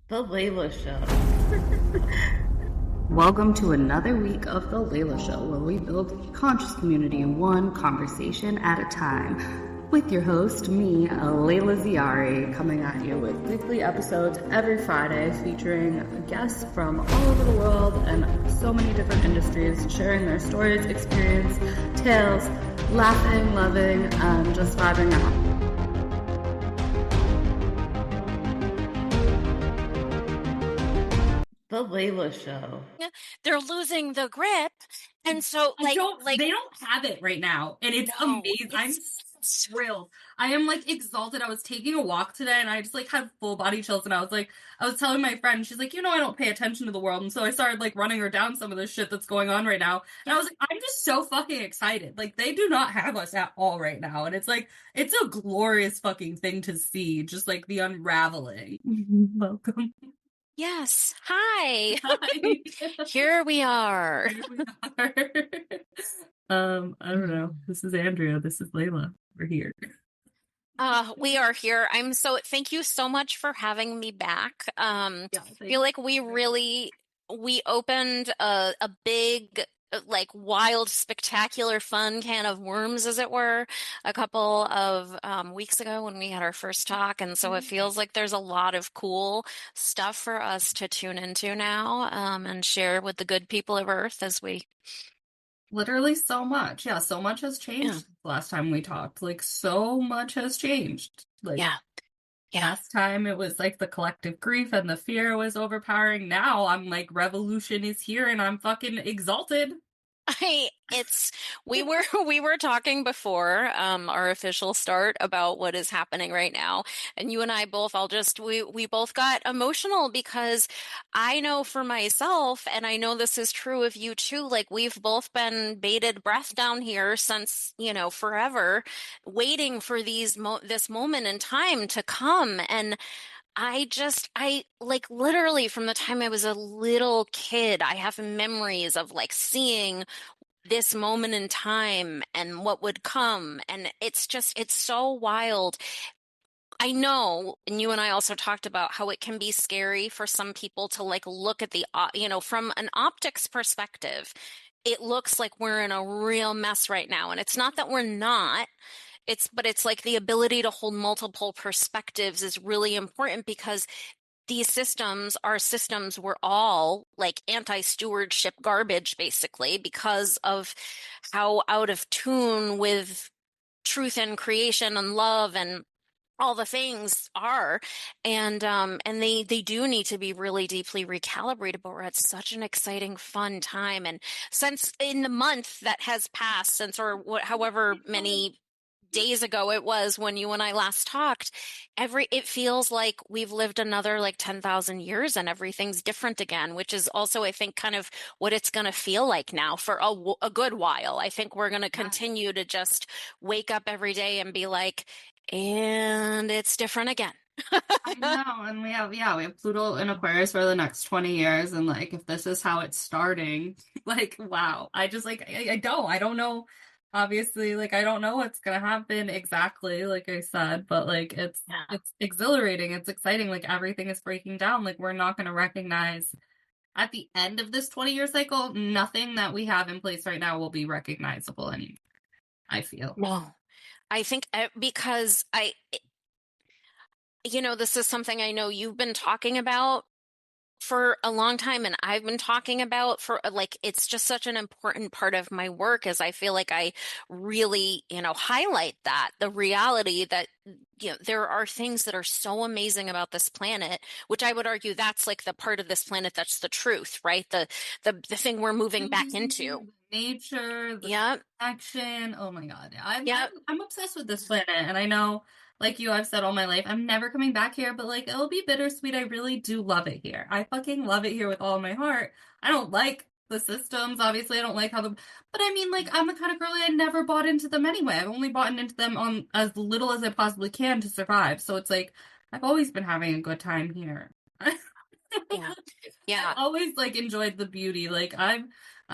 The Layla Show. Welcome to another week of The Layla Show, where we build a conscious community one conversation at a time. With your host, me, Layla Ziari, coming at you with weekly episodes every Friday featuring guests from all over the world and so many different industries, sharing their stories, experience, tales, laughing, loving, and just vibing out. The Layla Show. They're losing the grip, and so They don't have it right now, and it's no, amazing. I'm it's thrilled. I am like exalted. I was taking a walk today and I just like had full body chills, and I was telling my friend, she's like, I don't pay attention to the world, and so I started like running her down some of the shit that's going on right now. And I was like, I'm just so fucking excited. Like, they do not have us at all right now, and it's like, it's a glorious fucking thing to see, just like the unraveling. Welcome. Yes. Hi. Hi. Here we are. Here we are. I don't know. This is Andrea. This is Layla. We're here. We are here. Thank you so much for having me back. I feel like we opened a big, like wild, spectacular, fun can of worms, as it were, a couple of weeks ago when we had our first talk. And so it feels like there's a lot of cool stuff for us to tune into now, and share with the good people of Earth as we. Literally so much. Yeah, so much has changed last time we talked. Like, so much has changed. Like, Yeah. last time it was like the collective grief and the fear was overpowering. Now I'm like, revolution is here and I'm fucking exalted. We were talking before our official start about what is happening right now, and you and I both we both got emotional because I know for myself, and I know this is true of you too, like we've both been bated breath down here since, forever, waiting for this moment in time to come. And I like literally from the time I was a little kid, I have memories of like seeing this moment in time and what would come. And it's so wild. I know, and you and I also talked about how it can be scary for some people to like look at from an optics perspective. It looks like we're in a real mess right now. And it's not that we're not. But it's like the ability to hold multiple perspectives is really important because these systems are systems we're all like anti-stewardship garbage, basically, because of how out of tune with truth and creation and love and all the things are. And they do need to be really deeply recalibrated, but we're at such an exciting, fun time. And since in the month that has passed since, or however many days ago it was when you and I last talked, it feels like we've lived another like 10,000 years and everything's different again, which is also, I think, kind of what it's going to feel like now for a good while. I think we're going to continue to just wake up every day and be like, and it's different again. I know, and we have Pluto in Aquarius for the next 20 years, and like if this is how it's starting, like wow. I just like I don't know. Obviously, like I don't know what's gonna happen exactly, like I said, but like it's exhilarating, it's exciting, like everything is breaking down. Like we're not gonna recognize at the end of this 20-year cycle, nothing that we have in place right now will be recognizable anymore, I feel. No, I think because this is something I know you've been talking about for a long time, and I've been talking about for like, it's just such an important part of my work, as I feel like I really, highlight that the reality that, there are things that are so amazing about this planet, which I would argue that's like the part of this planet that's the truth, right? The thing we're moving back into. Nature, the Yep. action. Oh my God. Yep. I'm obsessed with this planet, and I know, like you, I've said all my life, I'm never coming back here, but like it'll be bittersweet. I really do love it here. I fucking love it here with all my heart. I don't like the systems, obviously. I don't like how but I mean, like, I'm the kind of girl I never bought into them anyway. I've only bought into them on as little as I possibly can to survive. So it's like I've always been having a good time here. Yeah. Yeah. I've always like enjoyed the beauty. Like I've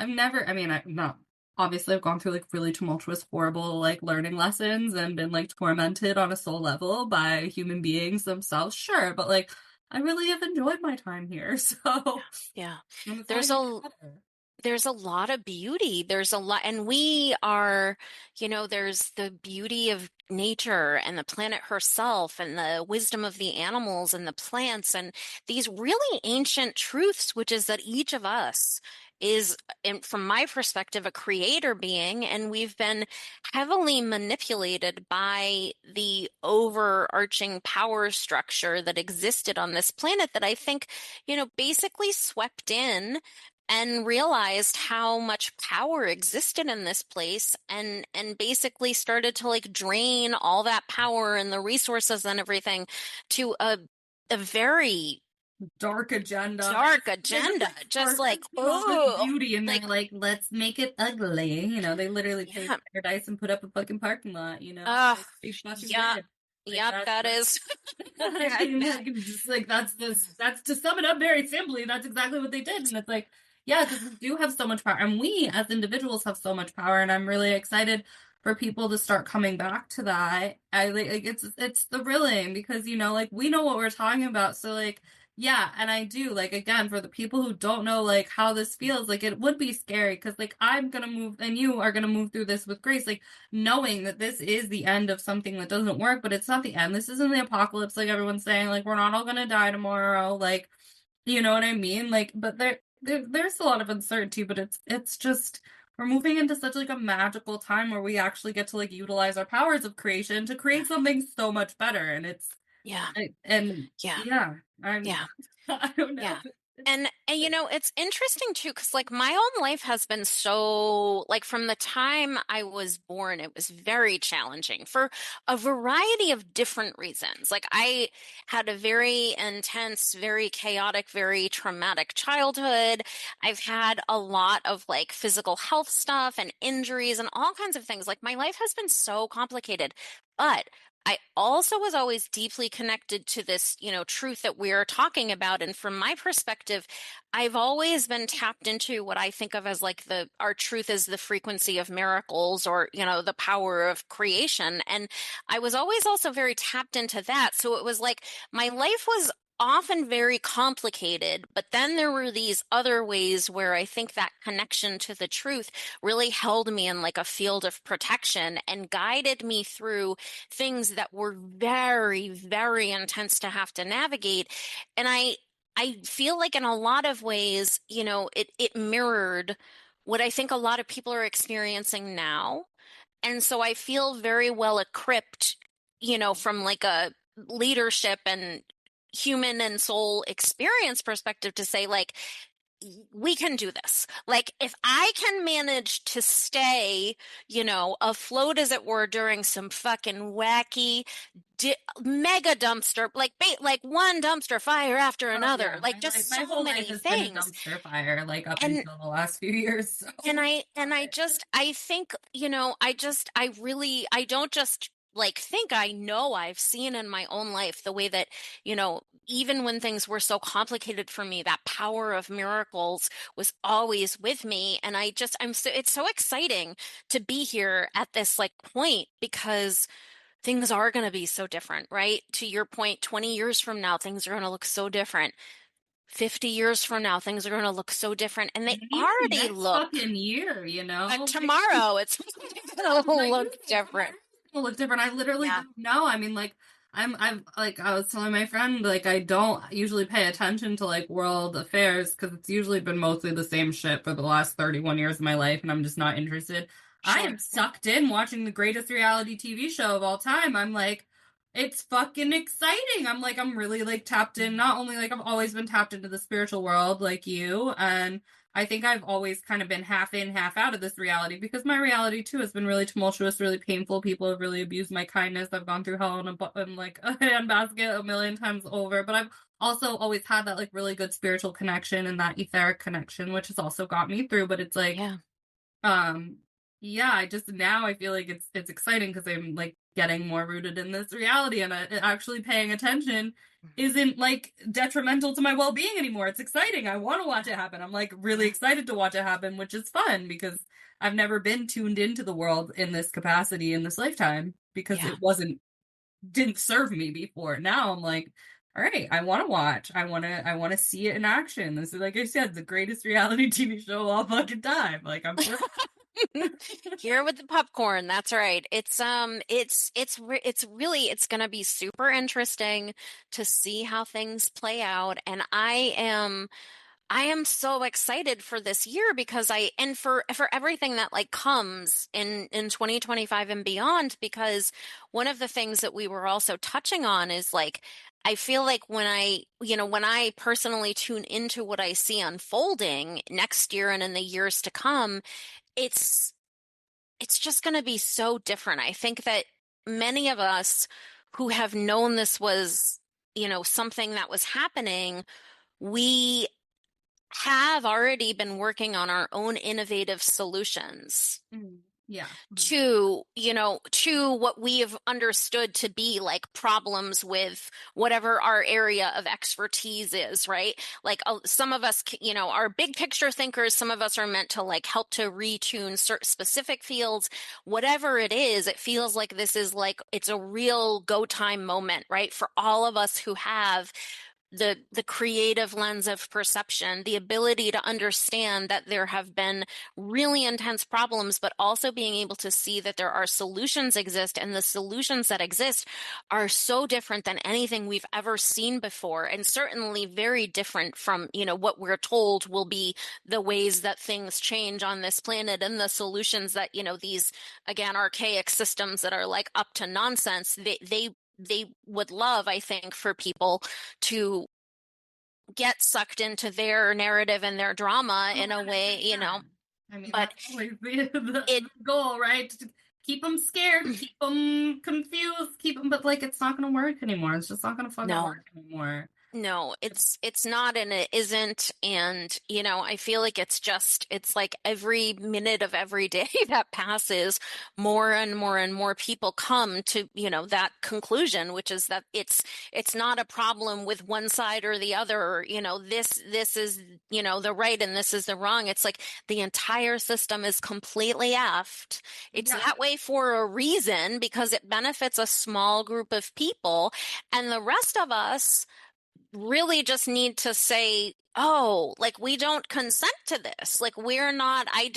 never, I mean, I'm not, obviously I've gone through like really tumultuous, horrible like learning lessons and been like tormented on a soul level by human beings themselves, sure, but like I really have enjoyed my time here. So, Yeah. and it's only There's gonna a get better. there's a lot of beauty. There's a lot, and we are, there's the beauty of nature and the planet herself and the wisdom of the animals and the plants and these really ancient truths, which is that each of us is, from my perspective, a creator being, and we've been heavily manipulated by the overarching power structure that existed on this planet that I think, basically swept in and realized how much power existed in this place and basically started to like drain all that power and the resources and everything to a very Dark agenda. dark They just agenda, like just start to like, see all this oh, beauty and they're like, like, let's make it ugly. They literally paid yeah, paradise and put up a fucking parking lot, uh, like they fucking yeah, did. Like yep, that that's is, I mean, like, just like that's to sum it up very simply, that's exactly what they did. And it's like, yeah, because we do have so much power, and we as individuals have so much power, and I'm really excited for people to start coming back to that. I like it's thrilling because like we know what we're talking about, so like yeah, and I do like again for the people who don't know like how this feels, like it would be scary because like I'm gonna move and you are gonna move through this with grace, like knowing that this is the end of something that doesn't work, but it's not the end. This isn't the apocalypse like everyone's saying. Like we're not all gonna die tomorrow. Like you know what I mean? Like, but there's a lot of uncertainty, but it's just we're moving into such like a magical time where we actually get to like utilize our powers of creation to create something so much better. And yeah, and yeah, yeah, I'm yeah. I don't know. Yeah. And it's interesting too, because like my own life has been so like from the time I was born, it was very challenging for a variety of different reasons. Like I had a very intense, very chaotic, very traumatic childhood. I've had a lot of like physical health stuff and injuries and all kinds of things. Like my life has been so complicated. But I also was always deeply connected to this, truth that we're talking about. And from my perspective, I've always been tapped into what I think of as like our truth is the frequency of miracles or, the power of creation. And I was always also very tapped into that. So it was like my life was often very complicated, but then there were these other ways where I think that connection to the truth really held me in like a field of protection and guided me through things that were very, very intense to have to navigate. And I feel like in a lot of ways, it mirrored what I think a lot of people are experiencing now. And so I feel very well equipped, from like a leadership and human and soul experience perspective to say like we can do this. Like, if I can manage to stay, afloat as it were during some fucking wacky mega dumpster, like one dumpster fire after Oh yeah, another, like just my so whole life many has been a things. dumpster fire, like up And until the last few years. So I think, I don't just like think I know I've seen in my own life the way that, even when things were so complicated for me, that power of miracles was always with me. And it's so exciting to be here at this like point because things are going to be so different, right? To your point, 20 years from now, things are going to look so different. 50 years from now, things are going to look so different. And they and even already next look. fucking year, like Tomorrow, it's going to like look different. it'll look different. I literally Yeah, don't know. I mean, like I'm like I was telling my friend, like I don't usually pay attention to like world affairs because it's usually been mostly the same shit for the last 31 years of my life, and I'm just not interested. I am sure. Yeah, sucked in watching the greatest reality TV show of all time. I'm like, it's fucking exciting. I'm like, I'm really like tapped in. Not only like I've always been tapped into the spiritual world like you, and I think I've always kind of been half in, half out of this reality because my reality too has been really tumultuous, really painful. People have really abused my kindness. I've gone through hell in like a handbasket a million times over, but I've also always had that like really good spiritual connection and that etheric connection, which has also got me through. But it's like, yeah, um, yeah, I just now I feel like it's exciting because I'm like getting more rooted in this reality and actually paying attention isn't like detrimental to my well-being anymore. It's exciting. I want to watch it happen. I'm like really yeah, excited to watch it happen, which is fun because I've never been tuned into the world in this capacity in this lifetime because yeah, it didn't serve me before. Now I'm like all right, I want to watch. I want to see it in action. This is, like I said, the greatest reality TV show of all fucking time. Like I'm sure. Here with the popcorn, that's right. It's really it's going to be super interesting to see how things play out, and I am so excited for this year because and for everything that like comes in 2025 and beyond, because one of the things that we were also touching on is like I feel like when I personally tune into what I see unfolding next year and in the years to come, it's it's just going to be so different. I think that many of us who have known this was, something that was happening, we have already been working on our own innovative solutions Mm, yeah. to what we have understood to be like problems with whatever our area of expertise is, right? Like some of us, are big picture thinkers. Some of us are meant to like help to retune certain specific fields. Whatever it is, it feels like this is like it's a real go time moment, right? For all of us who have the creative lens of perception, the ability to understand that there have been really intense problems, but also being able to see that there are solutions exist, and the solutions that exist are so different than anything we've ever seen before, and certainly very different from, what we're told will be the ways that things change on this planet, and the solutions that, these, again, archaic systems that are like up to nonsense, they would love, I think, for people to get sucked into their narrative and their drama in a way, 100%. I mean, but that's always the it, goal, right? To keep them scared, keep them confused, keep them, but like it's not going to work anymore. It's just not going to fucking no, work anymore. no, it's not and it isn't. And, I feel like it's like every minute of every day that passes, more and more and more people come to, that conclusion, which is that it's not a problem with one side or the other, or, this is, the right and this is the wrong. It's like the entire system is completely effed. It's Yeah. that way for a reason because it benefits a small group of people, and the rest of us really just need to say, oh, like we don't consent to this. Like we're not, I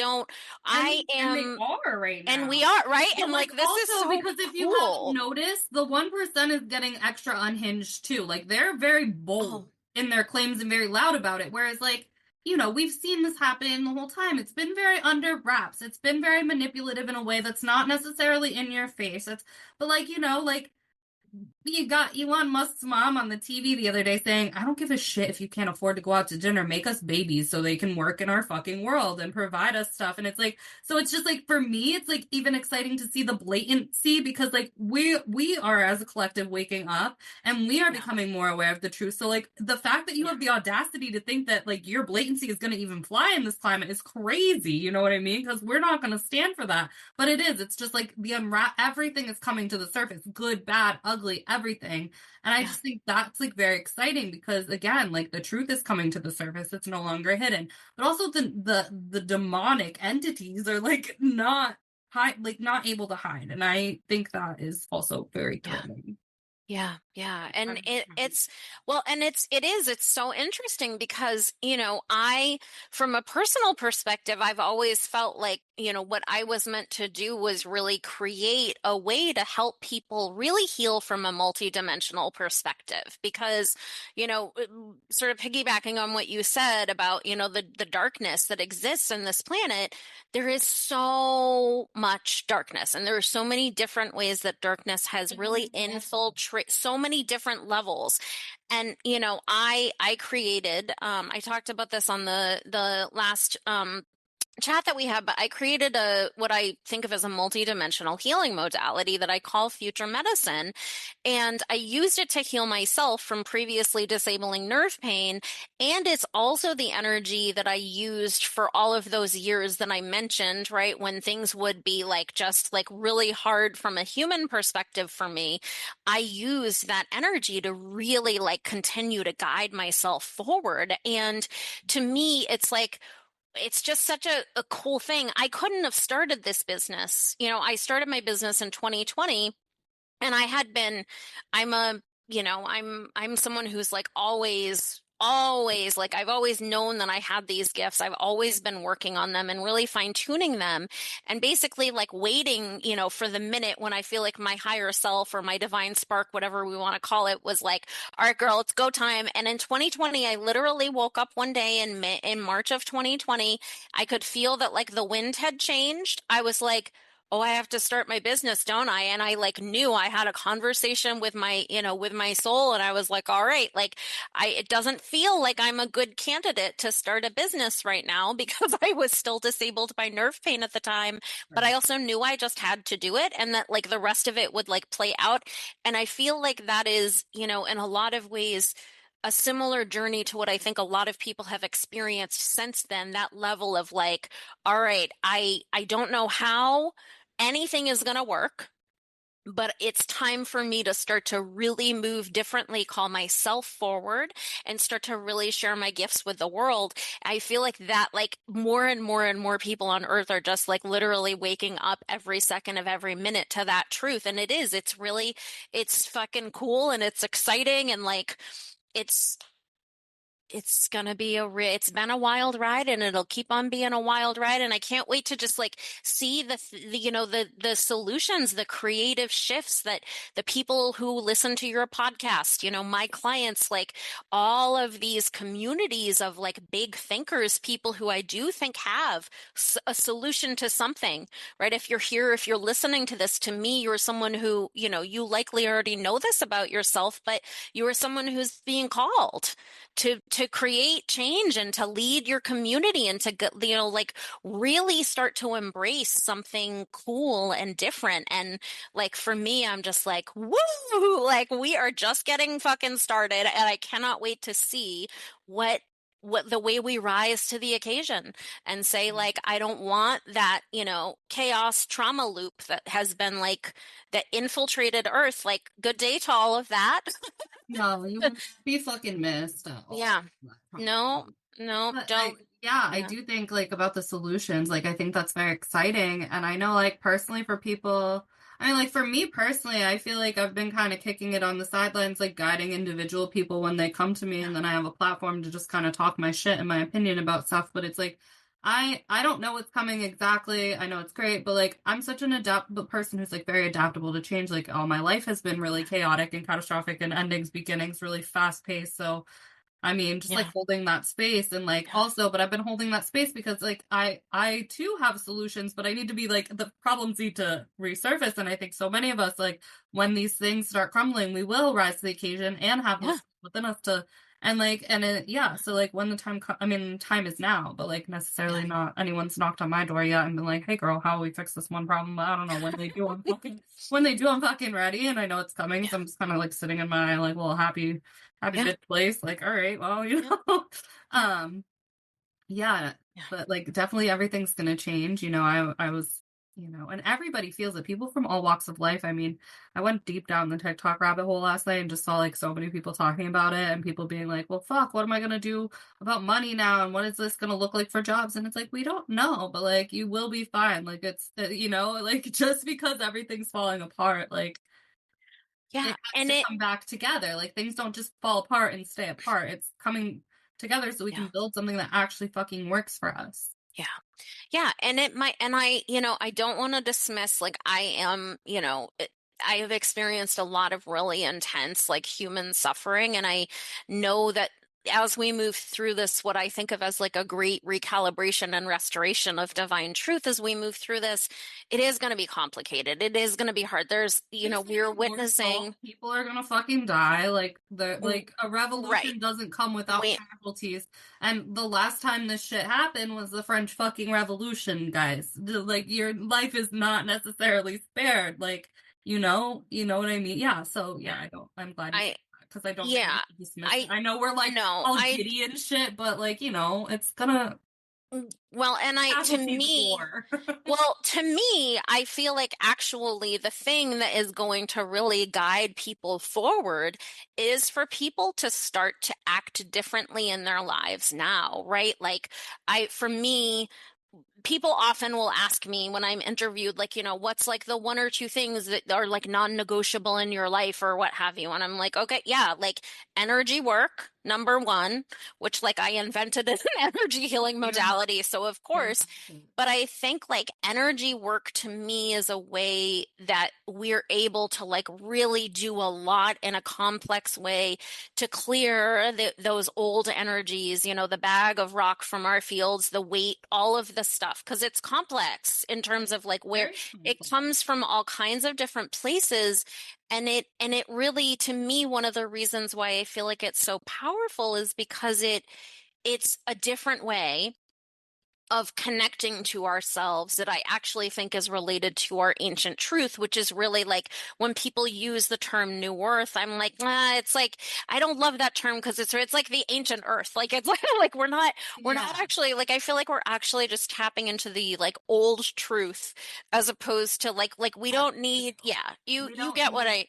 And they am, are right and we now. are, right? But And like like this is also so because if you haven't cool. noticed, the 1% is getting extra unhinged too. Like they're very Oh, bold in their claims and very loud about it. Whereas like, we've seen this happen the whole time. It's been very under wraps. It's been very manipulative in a way that's not necessarily in your face. But like, like you got Elon Musk's mom on the TV the other day saying, I don't give a shit if you can't afford to go out to dinner. Make us babies so they can work in our fucking world and provide us stuff. And it's like, so it's just like, for me, it's like even exciting to see the blatancy because like we are as a collective waking up and we are yeah, becoming more aware of the truth. So like the fact that you yeah, have the audacity to think that like your blatancy is going to even fly in this climate is crazy. You know what I mean? Because we're not going to stand for that. But it is. It's just like the unwrap. Everything is coming to the surface. Good, bad, ugly, everything. And I yeah, just think that's like very exciting because again, like the truth is coming to the surface. It's no longer hidden. But also the demonic entities are like not hide, like not able to hide. And I think that is also very yeah. thrilling. Yeah, yeah. And I'm it happy. it's well, and it's so interesting because, I from a personal perspective, I've always felt like, what I was meant to do was really create a way to help people really heal from a multidimensional perspective because, sort of piggybacking on what you said about, the darkness that exists in this planet, there is so much darkness, and there are so many different ways that darkness has really infiltrated so many different levels. And I created I talked about this on the last chat that we have, but I created a what I think of as a multidimensional healing modality that I call future medicine. And I used it to heal myself from previously disabling nerve pain. And it's also the energy that I used for all of those years that I mentioned, right? When things would be like just like really hard from a human perspective for me, I used that energy to really like continue to guide myself forward. And to me, it's just such a cool thing. I couldn't have started this business. I started my business in 2020, and I'm a I'm someone who's like always like I've always known that I had these gifts. I've always been working on them and really fine tuning them and basically like waiting, for the minute when I feel like my higher self or my divine spark, whatever we want to call it, was like, all right, girl, it's go time. And in 2020, I literally woke up one day in March of 2020. I could feel that like the wind had changed. I was like, oh, I have to start my business, don't I? And I like knew I had a conversation with with my soul. And I was like, all right, like it doesn't feel like I'm a good candidate to start a business right now because I was still disabled by nerve pain at the time. But I Right. also knew I just had to do it and that like the rest of it would like play out. And I feel like that is, in a lot of ways, a similar journey to what I think a lot of people have experienced since then, that level of like, all right, I don't know how anything is going to work, but it's time for me to start to really move differently, call myself forward, and start to really share my gifts with the world. I feel like that, like more and more and more people on earth are just like literally waking up every second of every minute to that truth. And it's fucking cool and it's exciting and like, it's it's gonna be it's been a wild ride and it'll keep on being a wild ride and I can't wait to just like see the solutions, the creative shifts that the people who listen to your podcast, my clients, like all of these communities of like big thinkers, people who I do think have a solution to something, right? If you're here, if you're listening to this, to me, you're someone who, you likely already know this about yourself, but you are someone who's being called to create change and to lead your community and to like really start to embrace something cool and different. And like for me, I'm just like, woo, like we are just getting fucking started and I cannot wait to see what the way we rise to the occasion and say like I don't want that, chaos trauma loop that has been like that infiltrated earth. Like good day to all of that. No, you will be fucking missed at all. Yeah. No, no, But don't. I Yeah. do think like about the solutions. Like I think that's very exciting. And I know like personally for people, I mean like for me personally, I feel like I've been kind of kicking it on the sidelines, like guiding individual people when they come to me and then I have a platform to just kind of talk my shit and my opinion about stuff. But it's like I don't know what's coming exactly. I know it's great, but like I'm such an adaptable person who's like very adaptable to change. Like all my life has been really chaotic and catastrophic and endings, beginnings, really fast paced. So I mean, just like Yeah. holding that space and like also, but I've been holding that space because like I too have solutions, but I need to be like the problems need to resurface. And I think so many of us, like when these things start crumbling, we will rise to the occasion and have Yeah. those within us to and like and it, yeah, so like when the I mean, time is now, but like Yeah. necessarily not anyone's knocked on my door yet and been like, hey girl, how will we fix this one problem? But I don't know when they do. I'm fucking ready, and I know it's coming, Yeah. so I'm just kind of like sitting in my like little happy Yeah. bitch place. Like, all right, well, Yeah. um, yeah, Yeah. but like definitely everything's gonna change. I was, and everybody feels it. People from all walks of life. I mean, I went deep down the TikTok rabbit hole last night and just saw like so many people talking about it and people being like, well, fuck, what am I gonna do about money now? And what is this gonna look like for jobs? And it's like, we don't know, but like, you will be fine. Like, it's, like just because everything's falling apart, like, Yeah. it has And to it, come back together. Like things don't just fall apart and stay apart. It's coming together so we yeah. can build something that actually fucking works for us. Yeah. Yeah. And it might, and I don't want to dismiss, like, I am, I have experienced a lot of really intense, like, human suffering. And I know that as we move through this, what I think of as like a great recalibration and restoration of divine truth, as we move through this, it is going to be complicated. It is going to be hard. There's, There's gonna we're be more witnessing, people are gonna fucking die. Like a right. revolution doesn't come without We, casualties. And the last time this shit happened was the French fucking Revolution, guys. Like your life is not necessarily spared. Like, you know what I mean? Yeah, so yeah, I'm glad you said I, that because I don't think we yeah, should dismiss it. I know we're like no, all giddy and shit, but like, it's gonna well, and casualties of war. to me, I feel like actually the thing that is going to really guide people forward is for people to start to act differently in their lives now, right? Like for me, people often will ask me when I'm interviewed, like, what's like the one or two things that are like non-negotiable in your life or what have you. And I'm like, okay, yeah, like energy work, number one, which like I invented an energy healing modality. So of course, but I think like energy work to me is a way that we're able to like really do a lot in a complex way to clear those old energies, the bag of rock from our fields, the weight, all of the stuff, because it's complex in terms of like where it comes from all kinds of different places. And it really, to me, one of the reasons why I feel like it's so powerful is because it's a different way of connecting to ourselves that I actually think is related to our ancient truth, which is really like when people use the term New Earth, I'm like, it's like I don't love that term because it's like the ancient Earth. Like it's like we're not actually like I feel like we're actually just tapping into the like old truth as opposed to like we don't need you get what I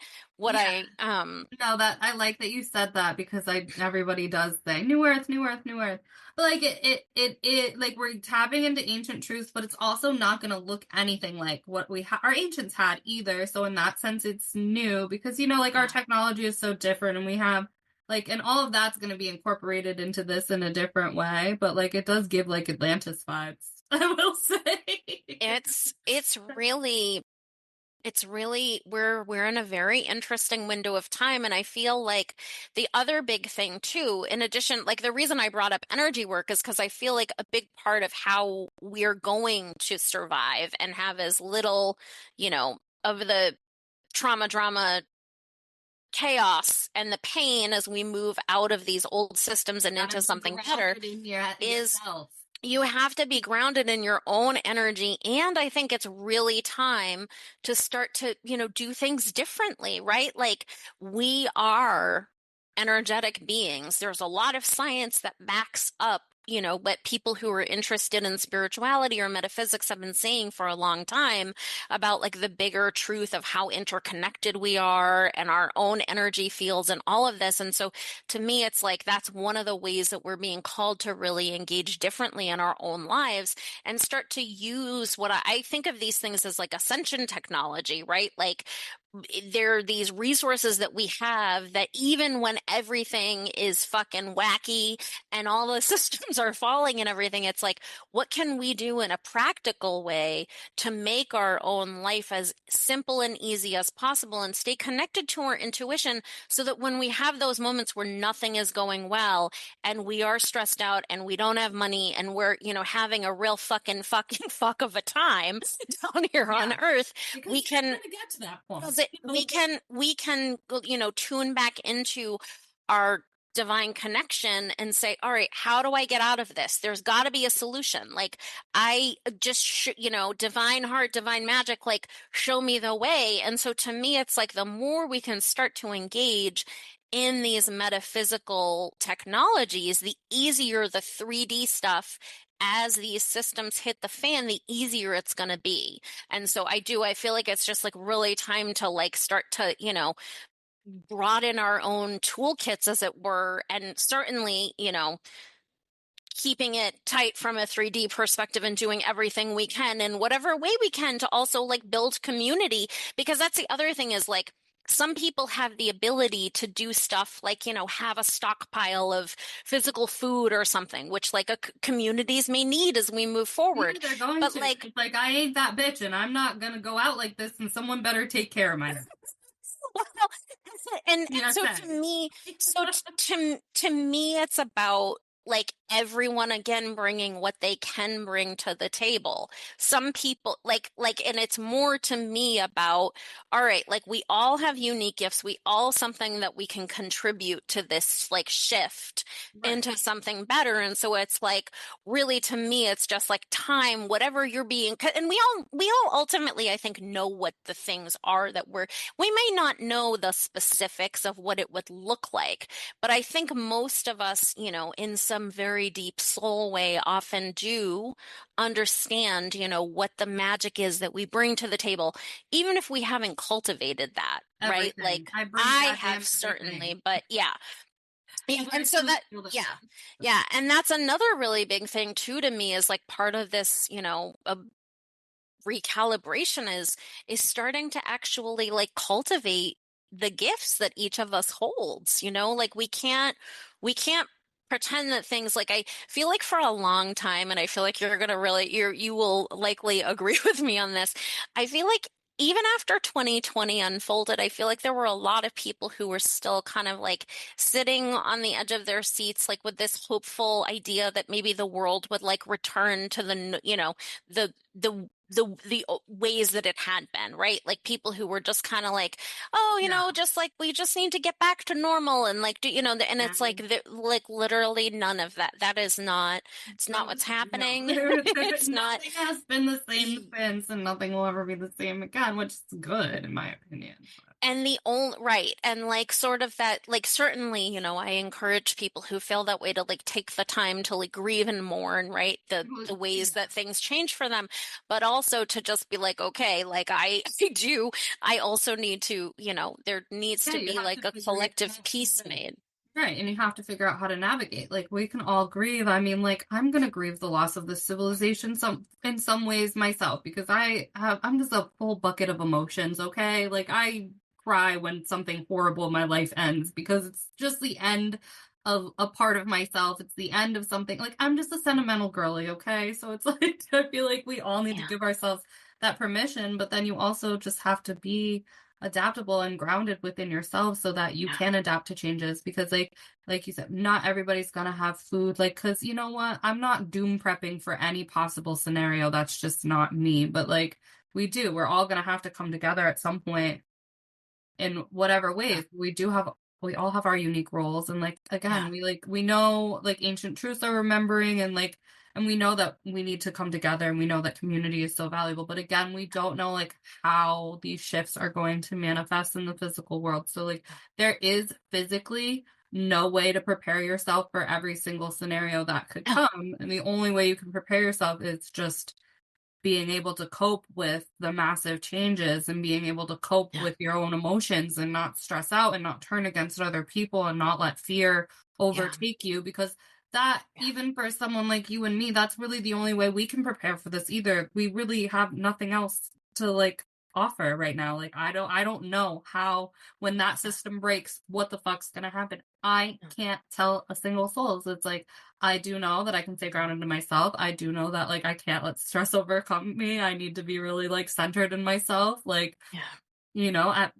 No, that I like that you said that because everybody does say New Earth, New Earth, New Earth. But like it like we're tapping into ancient truths, but it's also not going to look anything like what our ancients had either. So in that sense, it's new because like our technology is so different, and we have like, and all of that's going to be incorporated into this in a different way. But like it does give like Atlantis vibes, I will say. It's really we're in a very interesting window of time, and I feel like the other big thing too, in addition, like the reason I brought up energy work is because I feel like a big part of how we're going to survive and have as little, of the trauma, drama, chaos, and the pain as we move out of these old systems and into something better is you have to be grounded in your own energy. And I think it's really time to start to, do things differently, right? Like we are energetic beings. There's a lot of science that backs up, what people who are interested in spirituality or metaphysics have been saying for a long time about like the bigger truth of how interconnected we are and our own energy fields and all of this. And so to me, it's like that's one of the ways that we're being called to really engage differently in our own lives and start to use what I think of these things as like ascension technology, right? Like there are these resources that we have that even when everything is fucking wacky and all the systems are falling and everything, it's like, what can we do in a practical way to make our own life as simple and easy as possible and stay connected to our intuition so that when we have those moments where nothing is going well and we are stressed out and we don't have money and we're, having a real fucking fuck of a time down here on Earth, because we can get to that point. we can tune back into our divine connection and say, all right, how do I get out of this? There's got to be a solution. Like I just divine heart, divine magic, like show me the way. And so to me it's like the more we can start to engage in these metaphysical technologies, the easier the 3D stuff as these systems hit the fan, the easier it's going to be. And so I feel like it's just like really time to like start to, broaden our own toolkits, as it were. And certainly, keeping it tight from a 3D perspective and doing everything we can in whatever way we can to also like build community. Because that's the other thing is like, some people have the ability to do stuff like, have a stockpile of physical food or something, which like communities may need as we move forward. They're going but to. like, It's like I ain't that bitch, and I'm not gonna go out like this, and someone better take care of my. well, and so to me, it's about like everyone again bringing what they can bring to the table. Some people and it's more to me about, all right, like we all have unique gifts. We all something that we can contribute to this like shift into something better. And so it's like really to me, it's just like time, whatever you're being, and we all ultimately, I think, know what the things are that we may not know the specifics of what it would look like, but I think most of us, in some very deep soul way often do understand, what the magic is that we bring to the table, even if we haven't cultivated that, right? Like I have certainly, but yeah. Yeah, But I and so truly that, feel that. yeah, yeah, and that's another really big thing too to me is like part of this, a recalibration is starting to actually like cultivate the gifts that each of us holds, like we can't pretend that things like I feel like for a long time, and I feel like you're gonna really you will likely agree with me on this. I feel like even after 2020 unfolded, I feel like there were a lot of people who were still kind of like sitting on the edge of their seats, like with this hopeful idea that maybe the world would like return to the ways that it had been, right? Like people who were just kind of like, oh, Yeah. just like we just need to get back to normal and like do and Yeah. it's like like literally none of that. That is not, it's not No, what's no. happening. It's not. Nothing has been the same since, and nothing will ever be the same again, which is good in my opinion. And the only right, and like sort of that, like certainly, I encourage people who feel that way to like take the time to like grieve and mourn, right? The ways Yeah. that things change for them, but also to just be like, okay, like I also need to, there needs Yeah, to you be have to like a figure it collective out. peace made. Right, and you have to figure out how to navigate. Like we can all grieve. I mean, like I'm gonna grieve the loss of this civilization in some ways myself because I'm just a full bucket of emotions, okay? Like I cry when something horrible in my life ends because it's just the end of a part of myself. It's the end of something. Like I'm just a sentimental girly, okay? So it's like I feel like we all need to Yeah, give ourselves that permission, but then you also just have to be adaptable and grounded within yourself so that you yeah, can adapt to changes because like you said, not everybody's gonna have food, like because you know what, I'm not doom prepping for any possible scenario. That's just not me. But like we're all gonna have to come together at some point in whatever yeah, ways. We all have our unique roles, and like yeah, again, we know like ancient truths are remembering, and like and we know that we need to come together, and we know that community is so valuable, but again, we don't know like how these shifts are going to manifest in the physical world. So like there is physically no way to prepare yourself for every single scenario that could yeah, come, and the only way you can prepare yourself is just being able to cope with the massive changes and being able to cope yeah, with your own emotions and not stress out and not turn against other people and not let fear yeah, overtake you, because that, yeah, even for someone like you and me, that's really the only way we can prepare for this. Either we really have nothing else to like offer right now. Like I don't know how, when that yeah, system breaks, what the fuck's gonna happen. I can't tell a single soul. So it's like I do know that I can stay grounded in myself. I do know that like I can't let stress overcome me. I need to be really like centered in myself, like, yeah, at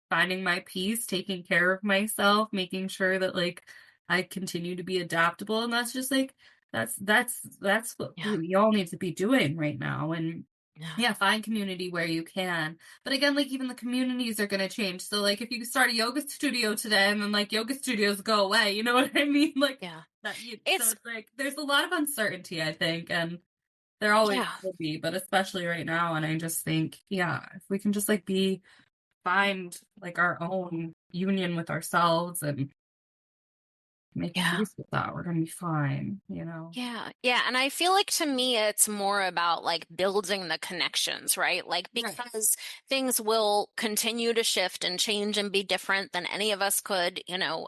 finding my peace, taking care of myself, making sure that like I continue to be adaptable. And that's just like that's what yeah, we all need to be doing right now. And yeah, yeah, find community where you can. But again, like even the communities are gonna change. So like if you start a yoga studio today and then like yoga studios go away, you know what I mean? Like yeah. so It's it's like there's a lot of uncertainty, I think, and there always yeah, will be, but especially right now. And I just think, yeah, if we can just like find like our own union with ourselves and make yeah. peace with that, we're gonna be fine. Yeah, yeah, and I feel like to me it's more about like building the connections, right? Like Right. because things will continue to shift and change and be different than any of us could,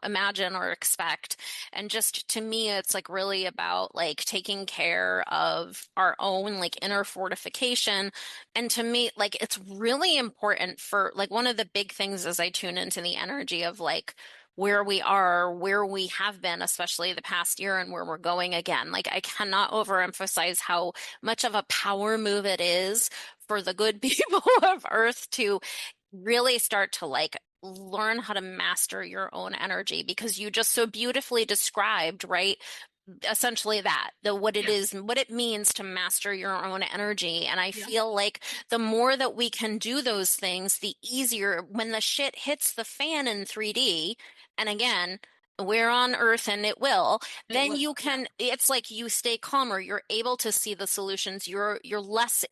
imagine or expect. And just to me it's like really about like taking care of our own like inner fortification. And to me like it's really important for like one of the big things as I tune into the energy of like where we are, where we have been, especially the past year, and where we're going again. Like, I cannot overemphasize how much of a power move it is for the good people of Earth to really start to like learn how to master your own energy because you just so beautifully described, right? Essentially that the what it Yeah. is what it means to master your own energy. And I Yeah. feel like the more that we can do those things, the easier when the shit hits the fan in 3D, and again we're on Earth and it will, It then will. you Yeah. can, it's like you stay calmer, you're able to see the solutions, you're less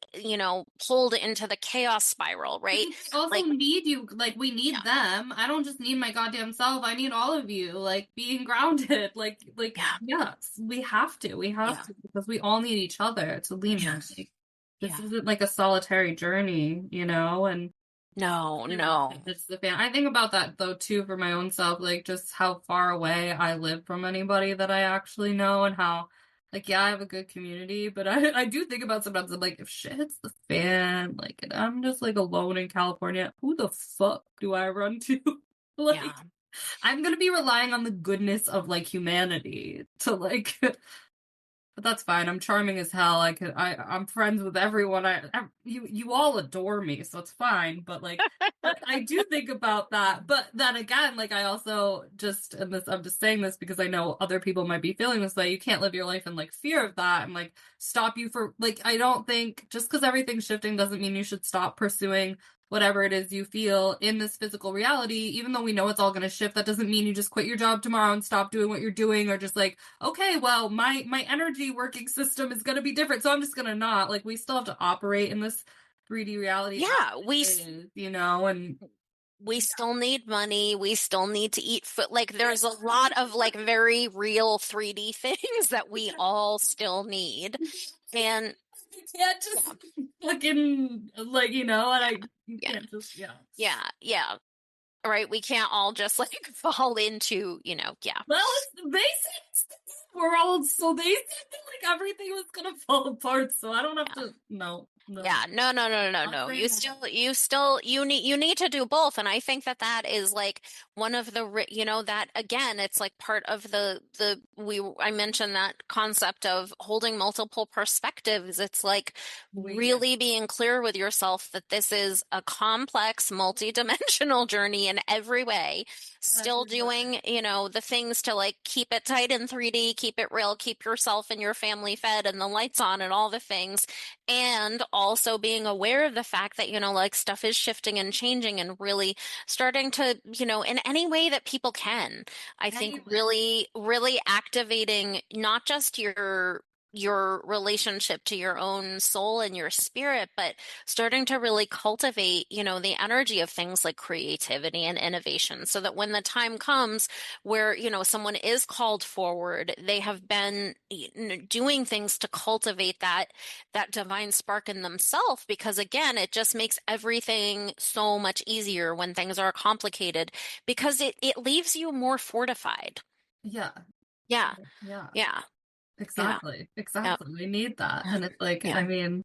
pulled into the chaos spiral, right? Because we also Like need you, like we yeah, need them. I don't just need my goddamn self. I need all of you, like being grounded. Like yeah, yes, we have to. We have yeah, to because we all need each other to lean on. yes, Like, this yeah, isn't like a solitary journey, and No, no. It's the fan. I think about that though too for my own self, like just how far away I live from anybody that I actually know and how like yeah, I have a good community, but I do think about sometimes I'm like if shit hits the fan, like and I'm just like alone in California, who the fuck do I run to? Yeah. Like I'm gonna be relying on the goodness of like humanity to like but that's fine. I'm charming as hell. I'm friends with everyone. You all adore me, so it's fine. But like, but I do think about that. But then again, like I also just and this I'm just saying this because I know other people might be feeling this way. You can't live your life in like fear of that and like stop you for like I don't think just because everything's shifting doesn't mean you should stop pursuing whatever it is you feel in this physical reality, even though we know it's all going to shift. That doesn't mean you just quit your job tomorrow and stop doing what you're doing or just like okay, well, my energy working system is going to be different, so I'm just going to not. Like, we still have to operate in this 3D reality Yeah, you know, and we still need money. We still need to eat food. Like there's a lot of like very real 3D things that we all still need. And you can't just fucking, like, you know, and you yeah, can't just, yeah. yeah. Right. We can't all just like fall into, yeah. Well, they said it's the world, so they said that, like, everything was going to fall apart, so I don't have to, no. Yeah, no. I'll say that. You need to do both. And I think that that is like one of the, that again, it's like part of I mentioned that concept of holding multiple perspectives. It's like really being clear with yourself that this is a complex, multi-dimensional journey in every way. Still doing, the things to like keep it tight in 3D, keep it real, keep yourself and your family fed and the lights on and all the things. And also being aware of the fact that, like stuff is shifting and changing and really starting to, in any way that people can, I think really, really activating not just your relationship to your own soul and your spirit, but starting to really cultivate, the energy of things like creativity and innovation so that when the time comes where, someone is called forward, they have been doing things to cultivate that divine spark in themselves because again, it just makes everything so much easier when things are complicated because it leaves you more fortified. Yeah. Yeah. Yeah. Yeah. Exactly. Yeah. Exactly. We need that. And it's like, Yeah. I mean,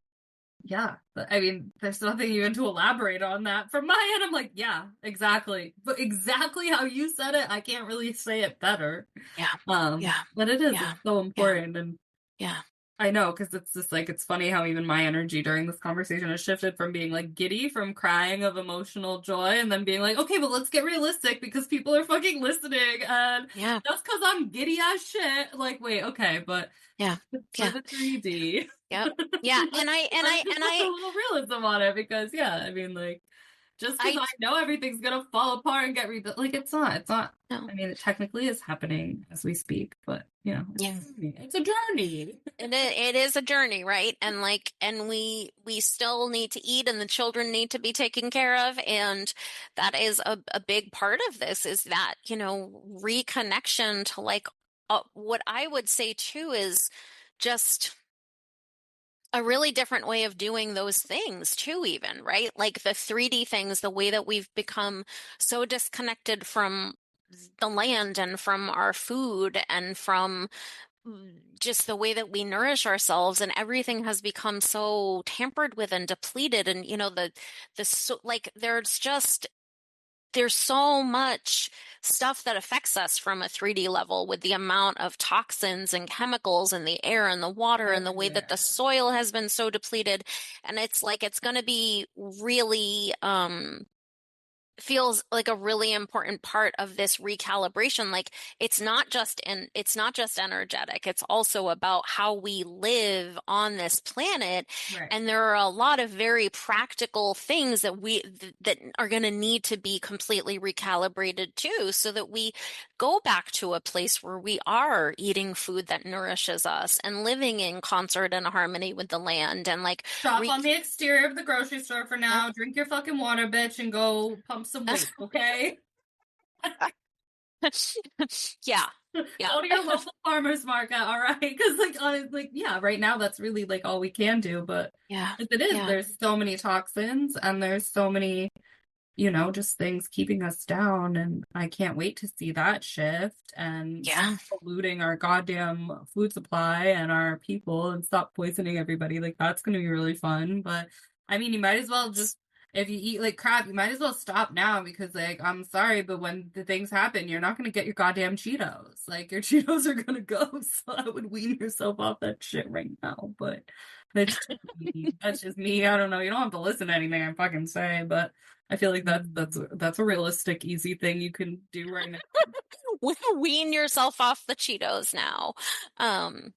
yeah, but I mean, there's nothing even to elaborate on that. From my end, I'm like, yeah, exactly. But exactly how you said it, I can't really say it better. Yeah. Yeah. But it is, Yeah. it's so Yeah. important. And Yeah. I know, because it's just like, it's funny how even my energy during this conversation has shifted from being like giddy from crying of emotional joy and then being like, okay, but let's get realistic because people are fucking listening. And Yeah. just because I'm giddy as shit, like, wait, okay, but Yeah. for the 3D. Yep. Yeah. Let's just put a little realism on it because yeah, I mean like just because I know everything's gonna fall apart and get rebuilt, like it's not. no. I mean, it technically is happening as we speak, but it's a journey. It is a journey, right? And we still need to eat and the children need to be taken care of. And that is a big part of this is that, reconnection to like what I would say too is just a really different way of doing those things too, even, right? Like the 3D things, the way that we've become so disconnected from the land and from our food and from just the way that we nourish ourselves and everything has become so tampered with and depleted and there's so much stuff that affects us from a 3D level with the amount of toxins and chemicals in the air and the water and the way that the soil has been so depleted. And it's like it's going to be really feels like a really important part of this recalibration. Like it's not just energetic. It's also about how we live on this planet. Right. And there are a lot of very practical things that are going to need to be completely recalibrated too, so that we go back to a place where we are eating food that nourishes us and living in concert and harmony with the land and like shop on the exterior of the grocery store for now. Drink your fucking water, bitch, and go pump some weight, okay? Yeah. Go to your local farmer's market, all right? Because right now that's really like all we can do. But Yeah. if it is, there's so many toxins and there's so many you know, just things keeping us down. And I can't wait to see that shift and stop Yeah. polluting our goddamn food supply and our people and stop poisoning everybody. Like, that's going to be really fun. But I mean, you might as well just, if you eat like crap, you might as well stop now because, like, I'm sorry, but when the things happen, you're not going to get your goddamn Cheetos. Like, your Cheetos are going to go. So I would wean yourself off that shit right now. But that's just me. That's just me. I don't know. You don't have to listen to anything I fucking say, but I feel like that's a realistic, easy thing you can do right now. Wean yourself off the Cheetos now. Um,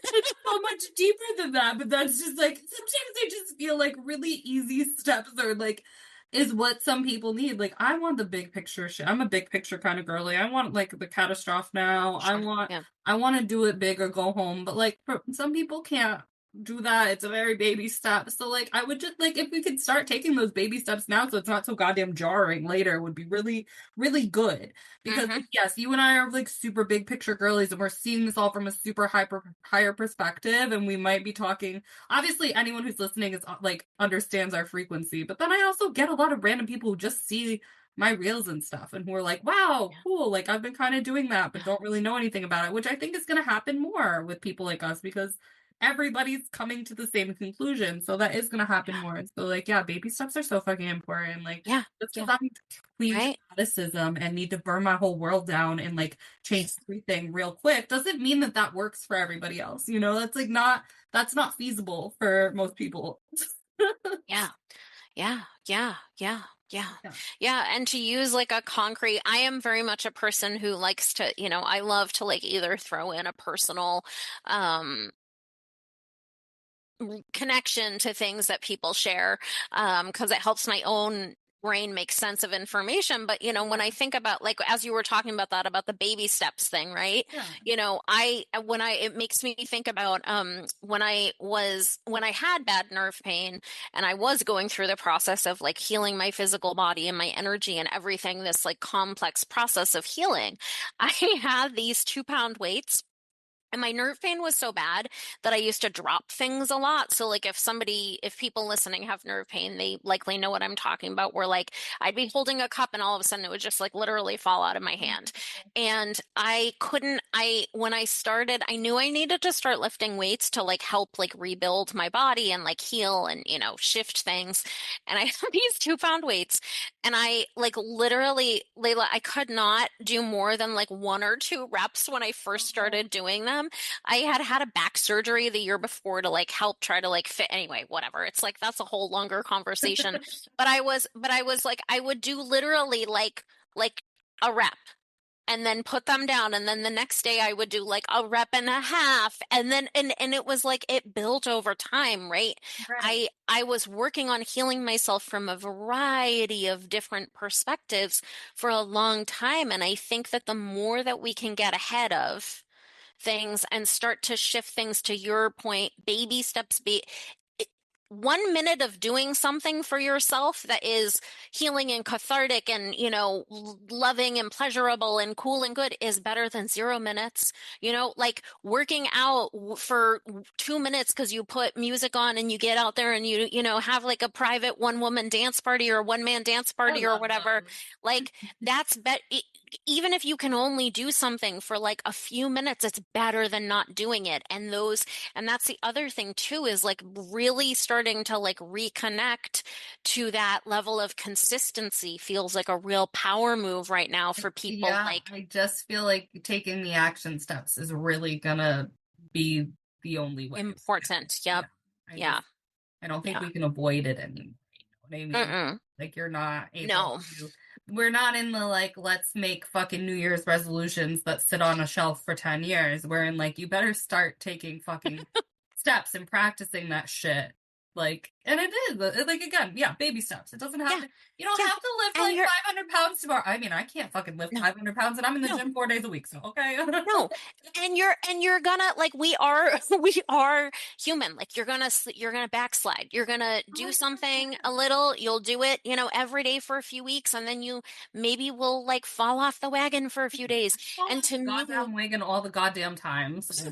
It's so much deeper than that, but that's just like sometimes I just feel like really easy steps are like is what some people need. Like I want the big picture shit. I'm a big picture kind of girly. I want like the catastrophe now. sure. Yeah. I want to do it big or go home. But like some people can't do that. It's a very baby step. So like I would just like if we could start taking those baby steps now so it's not so goddamn jarring later would be really, really good. Because Mm-hmm. like, yes, you and I are like super big picture girlies and we're seeing this all from a super higher perspective and we might be talking obviously anyone who's listening is like understands our frequency, but then I also get a lot of random people who just see my reels and stuff and who are like, wow, cool, like I've been kind of doing that but don't really know anything about it, which I think is going to happen more with people like us because everybody's coming to the same conclusion. So that is going to happen more. And so, like, yeah, baby steps are so fucking important. Like, Yeah. just because Yeah. I'm queen Right. fanaticism and need to burn my whole world down and like change everything real quick doesn't mean that that works for everybody else. You know, that's like not, that's not feasible for most people. Yeah. Yeah. Yeah. Yeah. Yeah. Yeah. Yeah. And to use like a concrete, I am very much a person who likes to, I love to like either throw in a personal, um, connection to things that people share because it helps my own brain make sense of information. But when I think about like as you were talking about that about the baby steps thing, right? Yeah. I when I it makes me think about when I had bad nerve pain and I was going through the process of like healing my physical body and my energy and everything, this like complex process of healing. I had these 2-pound weights. And my nerve pain was so bad that I used to drop things a lot. So like if people listening have nerve pain, they likely know what I'm talking about, where like I'd be holding a cup and all of a sudden it would just like literally fall out of my hand. And when I started, I knew I needed to start lifting weights to like help like rebuild my body and like heal and, shift things. And I have these 2-pound weights and I like literally, Layla, I could not do more than like 1 or 2 reps when I first started doing them. I had had a back surgery the year before to like help try to like fit. Anyway, whatever. It's like that's a whole longer conversation. But I was like, I would do literally like a rep and then put them down and then the next day I would do like a rep and a half and then and it was like it built over time, right? Right. I was working on healing myself from a variety of different perspectives for a long time, and I think that the more that we can get ahead of things and start to shift things, to your point, baby steps, 1 minute of doing something for yourself that is healing and cathartic and, loving and pleasurable and cool and good is better than 0 minutes. Like working out for 2 minutes because you put music on and you get out there and have like a private one-woman dance party or one-man dance I party or love whatever. those. Like that's even if you can only do something for like a few minutes, it's better than not doing it. And that's the other thing too, is like really starting to like reconnect to that level of consistency feels like a real power move right now for people. Yeah, Like I just feel like taking the action steps is really gonna be the only way. important. Yeah. Yep. Yeah. I don't think Yeah. we can avoid it anymore. You know what I mean? Mm-mm. Like you're not able No. to, we're not in the like, let's make fucking New Year's resolutions that sit on a shelf for 10 years. We're in like, you better start taking fucking steps and practicing that shit. Like, and it is like, again, yeah, baby steps. It doesn't have Yeah. to, you don't Yeah. have to lift And like you're 500 pounds tomorrow. I mean, I can't fucking lift no, 500 pounds and I'm in the no. gym 4 days a week. So, okay. No, and you're gonna like we are we are human. Like you're gonna backslide. You're gonna do something a little. You'll do it, every day for a few weeks, and then you maybe will like fall off the wagon for a few days. Fall And off to the me, goddamn wagon all the goddamn times.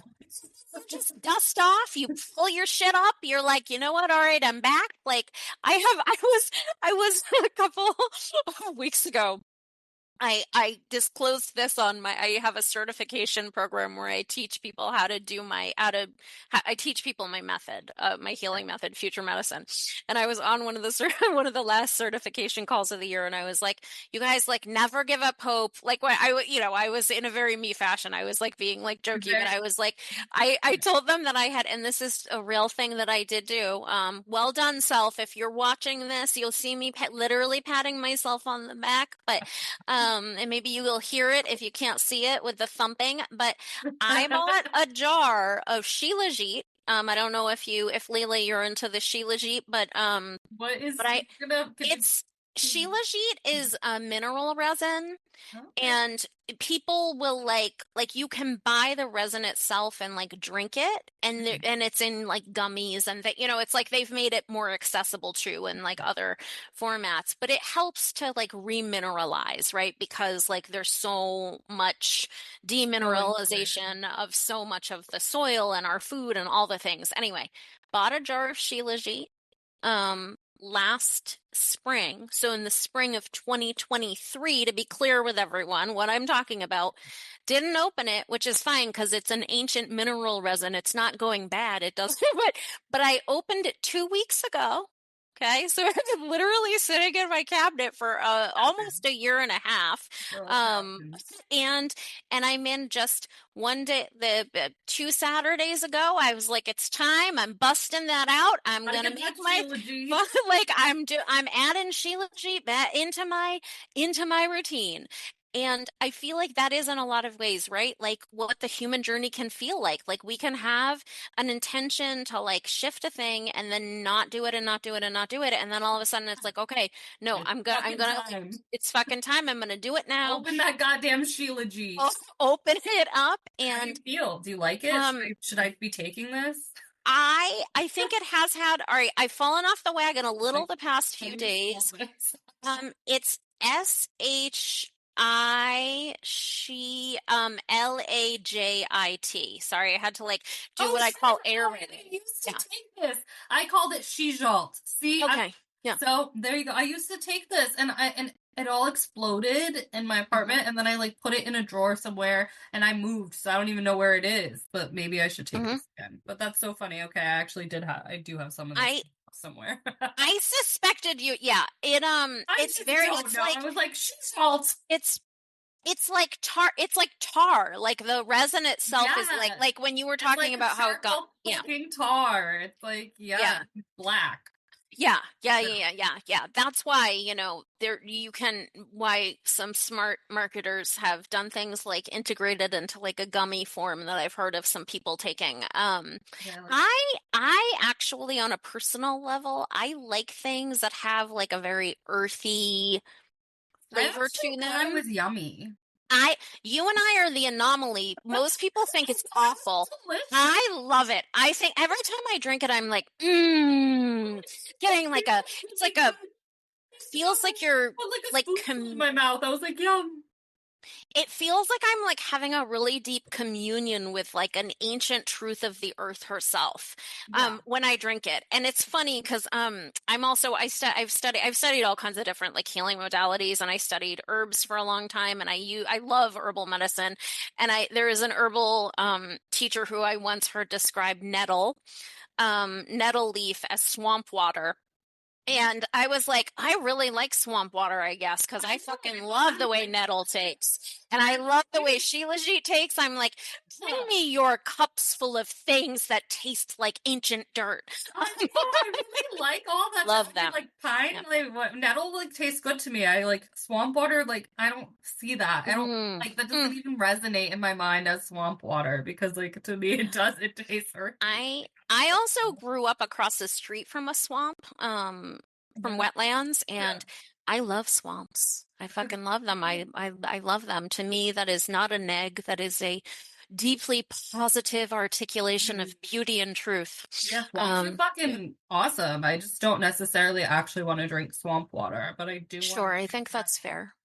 You just dust off, you pull your shit up, you're like, you know what, all right, I'm back. Like I was a couple of weeks ago. I disclosed this on I have a certification program where I teach people how to do I teach people my method, my healing method, future medicine. And I was on one of the one of the last certification calls of the year, and I was like, you guys, like, never give up hope. Like, when I was in a very me fashion. I was like being like jokey, but I was like, I told them that I had, and this is a real thing that I did do. Well done, self. If you're watching this, you'll see me literally patting myself on the back, but and maybe you will hear it if you can't see it with the thumping, but I bought a jar of Shilajit. I don't know if Leila, you're into the Shilajit, What is but it's Shilajit is a mineral resin. okay. And people will like you can buy the resin itself and like drink it, and and it's in like gummies, and it's like they've made it more accessible too in like other formats, but it helps to like remineralize, right? Because like there's so much demineralization of so much of the soil and our food and all the things. Anyway, bought a jar of Shilajit last spring. So in the spring of 2023, to be clear with everyone, what I'm talking about, didn't open it, which is fine because it's an ancient mineral resin. It's not going bad. It doesn't, but I opened it 2 weeks ago. Okay, so it's literally sitting in my cabinet for almost a year and a half. And I'm in just one day, the 2 Saturdays ago, I was like, it's time. I'm busting that out. I'm gonna make my like I'm adding Shilajit back into my routine. And I feel like that is in a lot of ways, right? Like what the human journey can feel like. Like we can have an intention to like shift a thing and then not do it and not do it and not do it. And then all of a sudden it's like, okay, no, I'm gonna, it's fucking time. I'm gonna do it now. Open that goddamn Shilajit. Open it up. And how do you feel? Do you like it? Should I be taking this? I think it has had, all right, I've fallen off the wagon a little the past few days. It's Lajit. Sorry, I had to like do what I call air rating. I used to take this. I called it Shijalt. See? Okay. Yeah. So there you go. I used to take this, and it all exploded in my apartment, and then I like put it in a drawer somewhere, and I moved, so I don't even know where it is. But maybe I should take this again. But that's so funny. Okay, I do have some of this somewhere. I suspected you. Yeah, it's very. It's like I was like, she's fault. It's like tar. It's like tar. Like the resin itself is like when you were talking about how it got tar. It's like black. Yeah. That's why, why some smart marketers have done things like integrated into like a gummy form that I've heard of some people taking. I actually, on a personal level, I like things that have like a very earthy flavor to them. It was yummy. You and I are the anomaly. Most people think it's awful. I love it. I think every time I drink it, I'm like, getting like feels like you're like in my mouth. I was like, yum. It feels like I'm like having a really deep communion with like an ancient truth of the earth herself when I drink it. And it's funny because I'm also I've studied all kinds of different like healing modalities, and I studied herbs for a long time, and I love herbal medicine. And there is an herbal teacher who I once heard describe nettle leaf as swamp water. And I was like, I really like swamp water, I guess, because I fucking love the way nettle takes. And I love the way Shilajit takes. I'm like, bring me your cups full of things that taste like ancient dirt. I really like all that. Love that. Like pine, like nettle, like tastes good to me. I like swamp water. Like I don't see that. I don't like that. Doesn't even resonate in my mind as swamp water, because like to me it does. It tastes earthy. I also grew up across the street from a swamp, from wetlands, and I love swamps. I fucking love them. I love them. To me, that is not a neg. That is a deeply positive articulation of beauty and truth. Yeah, swamps are fucking awesome. I just don't necessarily actually want to drink swamp water, but I do. Sure, I think that's fair.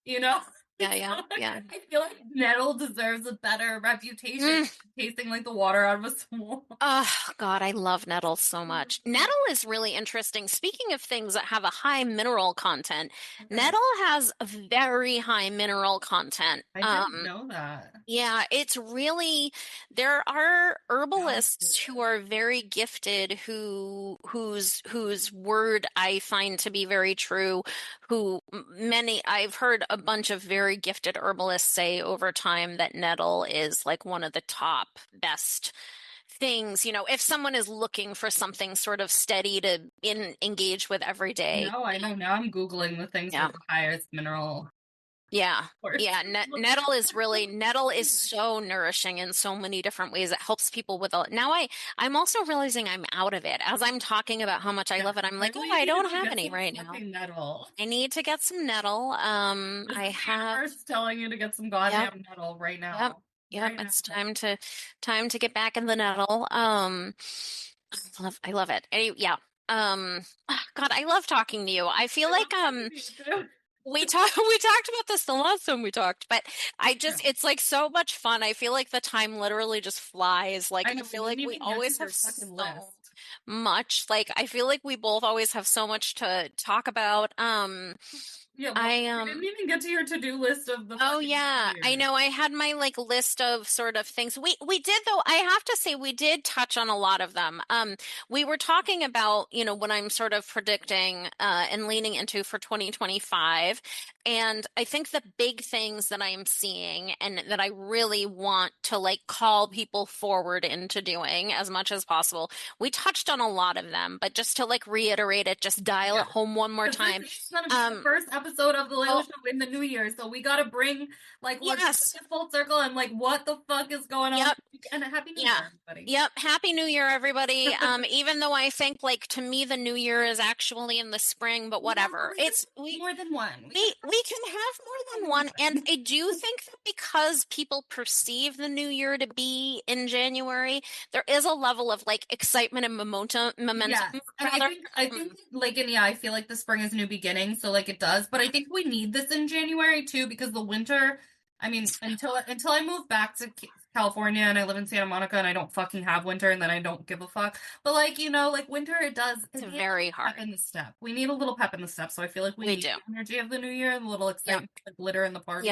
Yeah. I feel like nettle deserves a better reputation Mm. for tasting like the water out of a swamp. Oh, God, I love nettle so much. Nettle is really interesting. Speaking of things that have a high mineral content, Okay. nettle has a very high mineral content. I didn't know that. Yeah, it's really there are Now I'm herbalists who curious. are very gifted whose word I find to be very true, many I've heard a bunch of very gifted herbalists say over time that nettle is like one of the top best things, if someone is looking for something sort of steady to engage with every day. No, I know. Now I'm Googling the things Yeah. with the highest mineral Yeah. source. Yeah, nettle is so nourishing in so many different ways. It helps people with a now I'm also realizing I'm out of it. As I'm talking about how much I Yeah, love it, I'm I like, oh, really I need to don't go have get any some right now. fucking nettle. I need to get some nettle. This I is the have universe telling you to get some yep, goddamn nettle right yep, now. yep. Right It's now. time to get back in the nettle. I love it. God, I love talking to you. I feel I love like talking to you too. we talked about this the last time we talked, but Yeah. it's like so much fun. I feel like the time literally just flies. Like I I know we feel didn't like we even get to always have your fucking so list. much. Like I feel like we both always have so much to talk about. Yeah, well, I we didn't even get to your to-do list of the Oh fucking yeah, I year. know. I had my like list of sort of things. We did though. I have to say we did touch on a lot of them. We were talking about, what I'm sort of predicting and leaning into for 2025. And I think the big things that I'm seeing and that I really want to like call people forward into doing as much as possible. We touched on a lot of them, but just to like reiterate it, just dial Yeah. it home one more Because this time. is gonna be the Um, first episode of the Layla well, Show in the new year, so we gotta bring let's bring yes. it full circle and like what the fuck is going on? Yep. And a happy new Yeah. year, everybody. Yep. Happy New Year, everybody. Even though I think like to me the new year is actually in the spring, but Yeah, but whatever. we can have more than one. We can have more than one. And I do think that because people perceive the new year to be in January, there is a level of like excitement and momentum Yes, and rather. I think like and yeah, I feel like the spring is a new beginning, so like it does. But I think we need this in January too because the winter. I mean, until I move back to California and I live in Santa Monica and I don't fucking have winter and then I don't give a fuck. But like like winter, It's it needs a very little pep hard. in the step. We need a little pep in the step. So I feel like we We need do. the energy of the new year and a little Yep. excitement, the glitter in the Yep. party.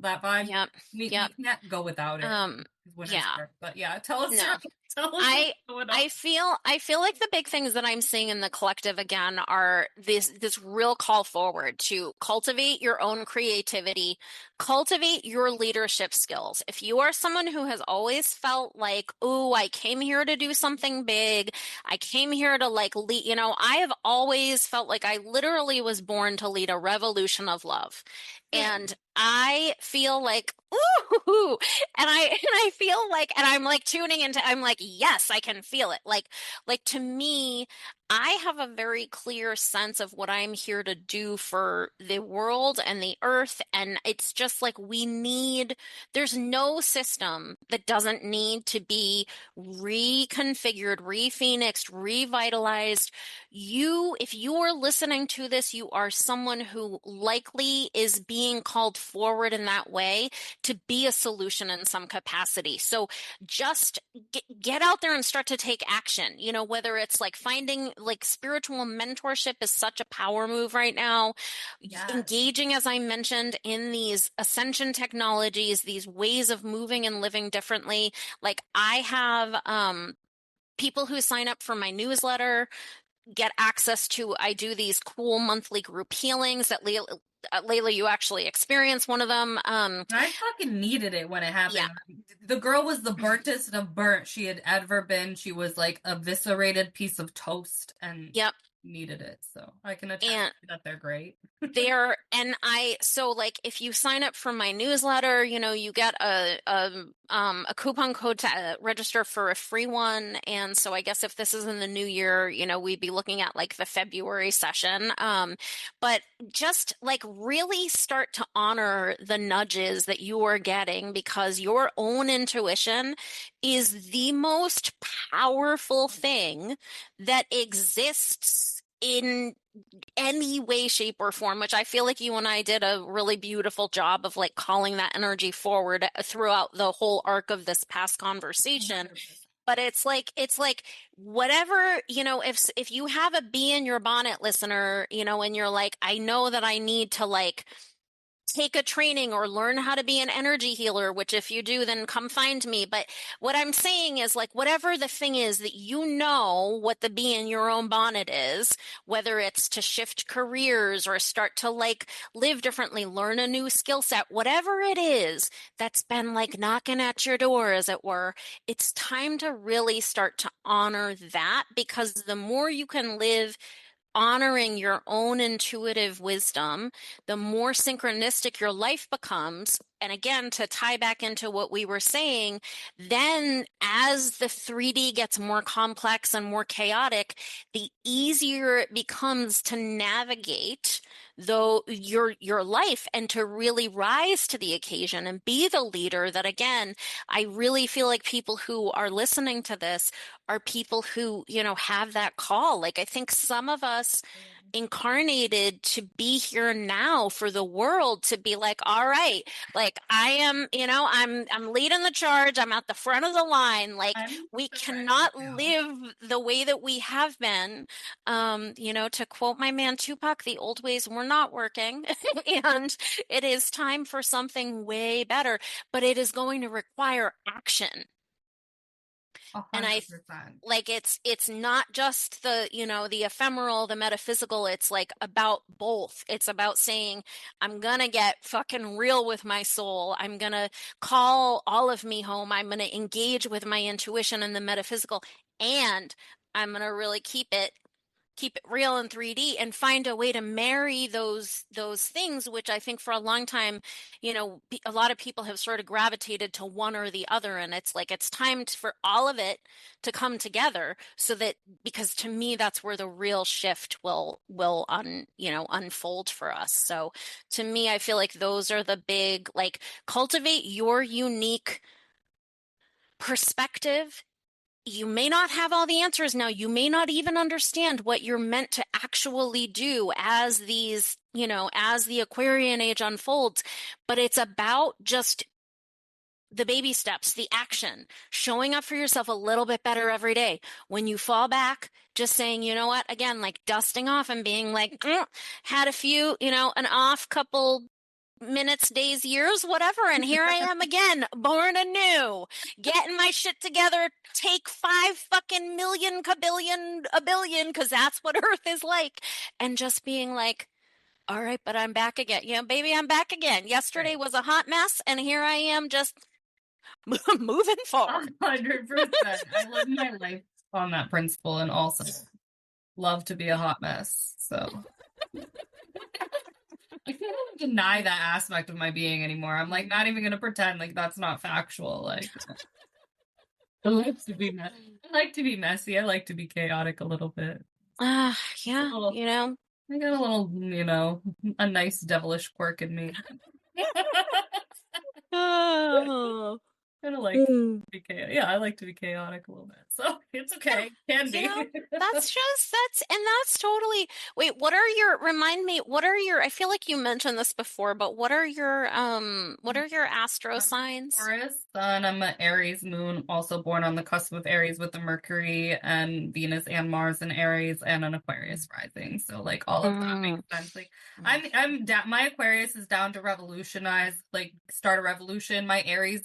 That vibe. Yep. We Yep. can't go without it. Um, Winter's yeah. here. But yeah, tell us No. tell us what's I going on. I feel like the big things that I'm seeing in the collective again are this real call forward to cultivate your own creativity, cultivate your leadership skills. If you are someone who has always felt like, "Oh, I came here to do something big. I came here to like lead," I have always felt like I literally was born to lead a revolution of love. And Same. I feel like, ooh, and I feel like and I'm like tuning into I'm like yes I can feel it like to me I have a very clear sense of what I'm here to do for the world and the earth and it's just like there's no system that doesn't need to be reconfigured, rephoenixed, revitalized. If you are listening to this, you are someone who likely is being called forward in that way to be a solution in some capacity. So just get out there and start to take action. Whether it's like finding like spiritual mentorship is such a power move right now. Yes. Engaging, as I mentioned, in these ascension technologies, these ways of moving and living differently. Like I have people who sign up for my newsletter get access to, I do these cool monthly group healings that Layla, you actually experience one of them. I fucking needed it when it Yeah, happened. The girl was the burntest of burnt she had ever been. She was like a eviscerated piece of toast and yep. needed it. So I can attest And that they're great. so like if you sign up for my newsletter, you get a coupon code to register for a free one. And so I guess if this is in the new year, we'd be looking at like the February session. But just like really start to honor the nudges that you are getting because your own intuition is the most powerful thing that exists any way, shape, or form, which I feel like you and I did a really beautiful job of like calling that energy forward throughout the whole arc of this past conversation. 100%. But it's like whatever, if you have a bee in your bonnet, listener, and you're like, I know that I need to like take a training or learn how to be an energy healer, which if you do, then come find me. But what I'm saying is like, whatever the thing is that you know what the bee in your own bonnet is, whether it's to shift careers or start to like live differently, learn a new skill set, whatever it is that's been like knocking at your door, as it were, it's time to really start to honor that, because the more you can live honoring your own intuitive wisdom, the more synchronistic your life becomes. And again, to tie back into what we were saying, then as the 3D gets more complex and more chaotic, the easier it becomes to navigate though your life and to really rise to the occasion and be the leader that, again, I really feel like people who are listening to this are people who, have that call. Like, I think some of us incarnated to be here now for the world to be like, all right, like I am, I'm leading the charge. I'm at the front of the line. Like, I'm we so ready cannot now. live the way that we have been. To quote my man Tupac, the old ways were not working. And it is time for something way better, but it is going to require action. A And hundred percent. like it's not just the, the ephemeral, the metaphysical. It's like about both. It's about saying, I'm gonna get fucking real with my soul. I'm gonna call all of me home. I'm gonna engage with my intuition and the metaphysical, and I'm gonna really keep it real in 3D and find a way to marry those things, which I think for a long time, a lot of people have sort of gravitated to one or the other, and it's like it's time for all of it to come together, so that, because to me that's where the real shift will unfold for us. So to me, I feel like those are the big, like, cultivate your unique perspective. You may not have all the answers now. You may not even understand what you're meant to actually do as as the Aquarian age unfolds, but it's about just the baby steps, the action, showing up for yourself a little bit better every day. When you fall back, just saying, you know what, again, like dusting off and being like, had a few, an off couple minutes, days, years, whatever. And here I am again, born anew, getting my shit together. Take 5 fucking million, kabillion, a billion, because that's what Earth is like. And just being like, all right, but I'm back again. Baby, I'm back again. Yesterday Right. was a hot mess, and here I am just moving forward. 100%. I live my life on that principle and also love to be a hot mess. So I can't even deny that aspect of my being anymore. I'm like not even gonna pretend like that's not factual. Like I like to be I like to be messy. I like to be chaotic a little bit. Just a Yeah, little I got a little, a nice devilish quirk in me. Oh. Kind of like to be chaotic. Yeah, I like to be chaotic a little bit. So it's Yeah, okay. Can be. that's totally, wait, remind me, I feel like you mentioned this before, but what are your astro I'm signs? Taurus sun. I'm an Aries moon, also born on the cusp of Aries with the Mercury and Venus and Mars in Aries and an Aquarius rising. So like all of that makes Mm. sense. Like I'm down. My Aquarius is down to revolutionize, like start a revolution. My Aries,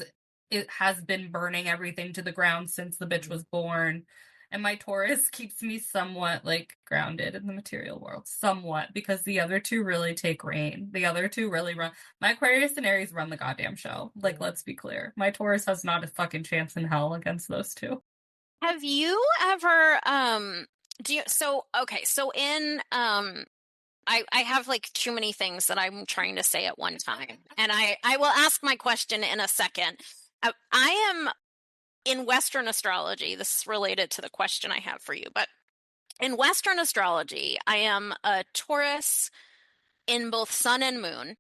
it has been burning everything to the ground since the bitch was born. And my Taurus keeps me somewhat like grounded in the material world, somewhat, because the other two really take reign. The other two really run. My Aquarius and Aries run the goddamn show. Like, let's be clear. My Taurus has not a fucking chance in hell against those two. Have you ever do you so okay, so in I have like too many things that I'm trying to say at one time, and I will ask my question in a second. I am in Western astrology. This is related to the question I have for you, but in Western astrology, I am a Taurus in both sun and moon,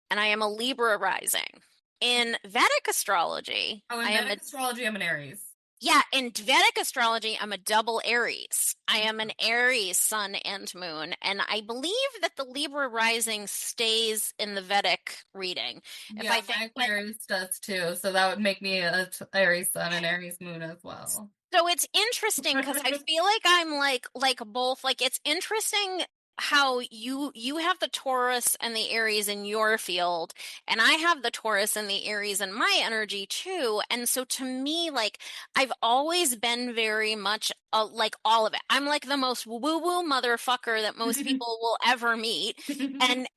and I am a Libra rising. In Vedic astrology, Oh, I in am Vedic astrology, I'm an Aries. Yeah, in Vedic astrology, I'm a double Aries. I am an Aries sun and moon, and I believe that the Libra rising stays in the Vedic reading. If Yeah, I think my that Aquarius does too, so that would make me a Aries sun and Aries moon as well. so it's interesting because I feel like I'm like both like it's interesting how you have the Taurus and the Aries in your field and I have the Taurus and the Aries in my energy too. And so to me like I've always been very much like all of it. I'm like the most woo-woo motherfucker that most people will ever meet. And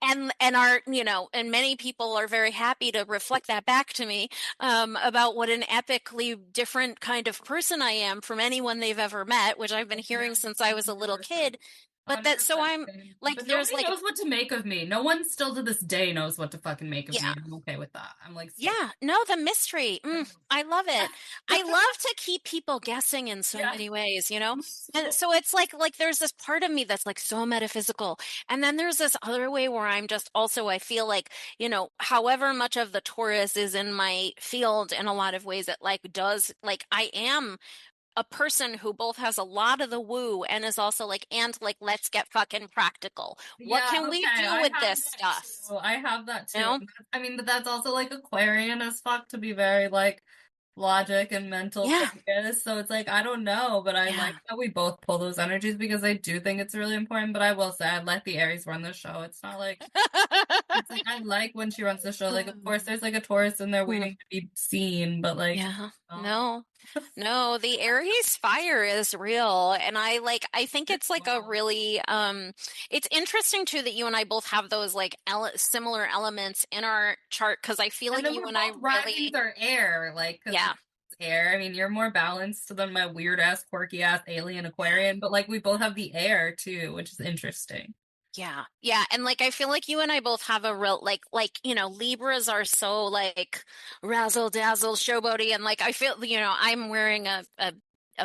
are, you know, and many people are very happy to reflect that back to me about what an epically different kind of person I am from anyone they've ever met, which I've been hearing since I was a little 100%. kid. But that, so 100% I'm same. like, But there's nobody like, knows what to make of me. No one still to this day knows what to fucking make of yeah, me. I'm okay with that. I'm like, so yeah, no, the mystery. I love it. I love to keep people guessing in so yeah. many ways, you know? And so it's like there's this part of me that's like so metaphysical. And then there's this other way where I'm just also, I feel like, you know, however much of the Taurus is in my field in a lot of ways, it like does, like, I am a person who both has a lot of the woo and is also like, and like, let's get fucking practical. What Yeah, can we okay. do I with have this that stuff? too. I have that You too. know? I mean, but that's also like Aquarian as fuck to be very like logic and mental Yeah. focus. So it's like I don't know, but I Yeah. like that we both pull those energies because I do think it's really important. But I will say I let the Aries run the show. It's not like it's like I like when she runs the show. Like of course there's like a Taurus in there Mm. waiting to be seen, but like Yeah. oh, No. No, the Aries fire is real. And I like I think it's it's like a cool. really it's interesting too that you and I both have those like similar elements in our chart because I feel And like then you we're and I both risings really are air, like because yeah. air. I mean, you're more balanced than my weird ass, quirky ass alien Aquarian, but like we both have the air too, which is interesting. Yeah. Yeah. And like I feel like you and I both have a real like, you know, Libras are so like razzle dazzle showboaty and like I feel, you know, I'm wearing a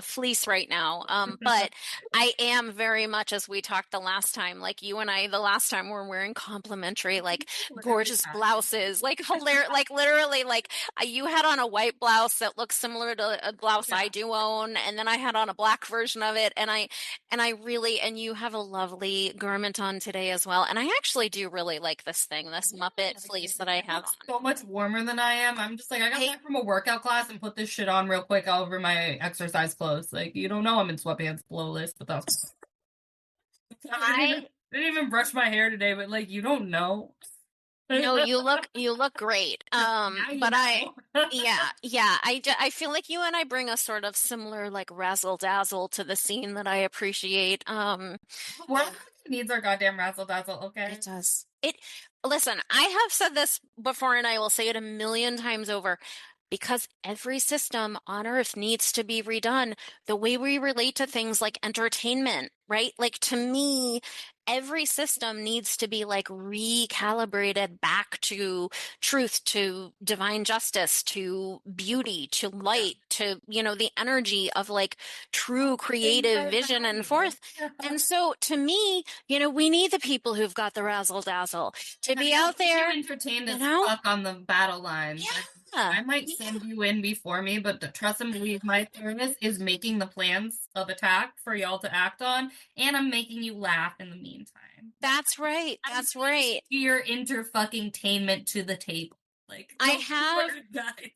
fleece right now. But I am very much as we talked the last time, like you and I the last time were wearing complimentary, like Literally gorgeous fashion. blouses, like hilarious, like literally like you had on a white blouse that looks similar to a blouse I Yeah. do own, and then I had on a black version of it, and I really, and you have a lovely garment on today as well. And I actually do really like this thing, this Yeah, Muppet like fleece that I have looks on. so much warmer than I am. I'm just like, I got I, back from a workout class and put this shit on real quick over my exercise clothes. Like, you don't know I'm in sweatpants below this, but that's I, I didn't even brush my hair today, but like, you don't know. no, you look great. Now you But know. yeah, I feel like you and I bring a sort of similar like razzle dazzle to the scene that I appreciate. World needs our goddamn razzle dazzle, okay? It does. Listen, I have said this before and I will say it a million times over. Because every system on Earth needs to be redone. The way we relate to things like entertainment, right? Like to me, every system needs to be like recalibrated back to truth, to divine justice, to beauty, to Yeah. light, to, you know, the energy of like true Things creative I vision and value. forth. And so to me, you know, we need the people who've got the razzle dazzle to I be feel out like you're there, entertained you as know? fuck on the battle lines. Yeah. I might Yeah. send you in before me, but trust and believe my therapist is making the plans of attack for y'all to act on, and I'm making you laugh in the meantime. That's right. I'm That's bringing right. your inter-fucking-tainment to the table. Like, I no have word, guys.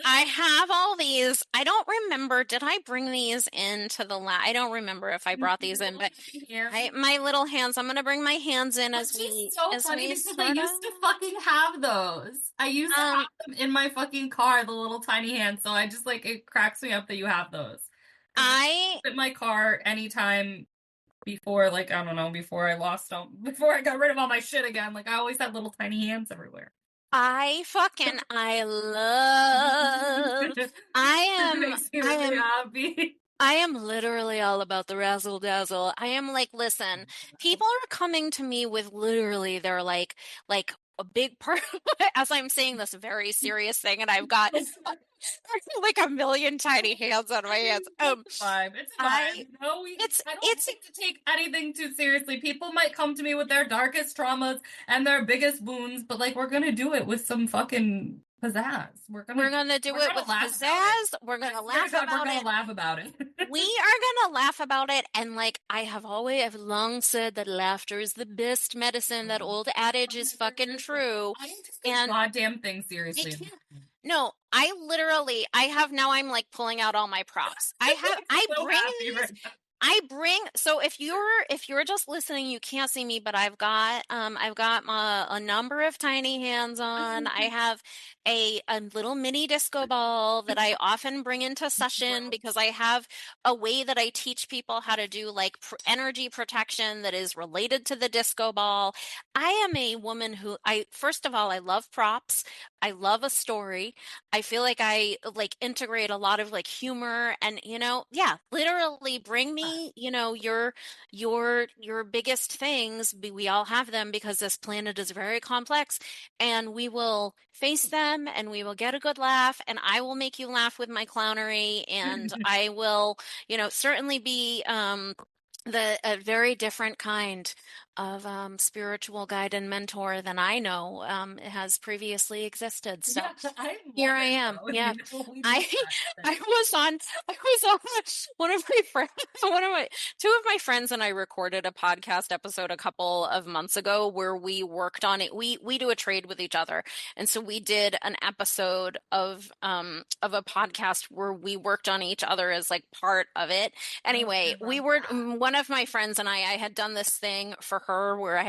I have all these. I don't remember. Did I bring these into the I don't remember if I brought these in, but Yeah. my little hands. I'm gonna bring my hands in Which is so as funny we because I sort of. used to fucking have those. I used to Um, have them in my fucking car, the little tiny hands. So I just like it cracks me up that you have those. Because I I put in my car anytime before, like I don't know, before I lost them, before I got rid of all my shit again. Like I always had little tiny hands everywhere. I love. I It am. makes me I really am. happy. I am literally all about the razzle dazzle. I am like, listen, people are coming to me with literally, they're like a big part, as I'm saying this very serious thing, and I've got like a million tiny hands on my hands. It's a vibe. It's a I, vibe. No, I don't it's, like to take anything too seriously. People might come to me with their darkest traumas and their biggest wounds, but like we're gonna do it with some fucking pizzazz. We're gonna do it with pizzazz. We're gonna laugh about it. We're gonna laugh about it. We are gonna laugh about it, and like I've long said that laughter is the best medicine. That old adage is fucking true. I take this goddamn thing seriously. No, I'm like pulling out all my props. So if you're just listening, you can't see me, but I've got a number of tiny hands on. I have a little mini disco ball that I often bring into session because I have a way that I teach people how to do like energy protection that is related to the disco ball. I am a woman who first of all, I love props. I love a story. I feel like I like integrate a lot of like humor and literally bring me, your biggest things. We all have them because this planet is very complex, and we will face them and we will get a good laugh, and I will make you laugh with my clownery, and I will, certainly be a very different kind of spiritual guide and mentor than I know has previously existed. So here I am. Yeah, I was on one of my friends, two of my friends and I recorded a podcast episode a couple of months ago where we worked on it. We do a trade with each other, and so we did an episode of a podcast where we worked on each other as like part of it. Anyway, one of my friends and I had done this thing for her where I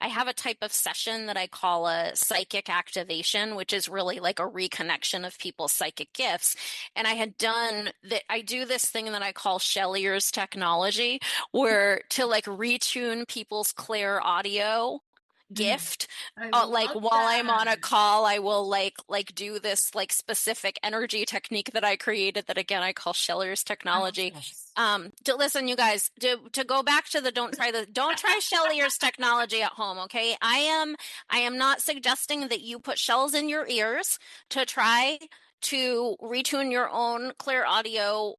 have a type of session that I call a psychic activation, which is really like a reconnection of people's psychic gifts. And I had done that. I do this thing that I call Shelley's technology, where to like retune people's clear audio gift. Like while I'm on a call, I will like do this like specific energy technique that I created that again I call Shelley's technology. Listen, you guys, to go back to the don't try Shelley's technology at home, okay? I am not suggesting that you put shells in your ears to try to retune your own clear audio.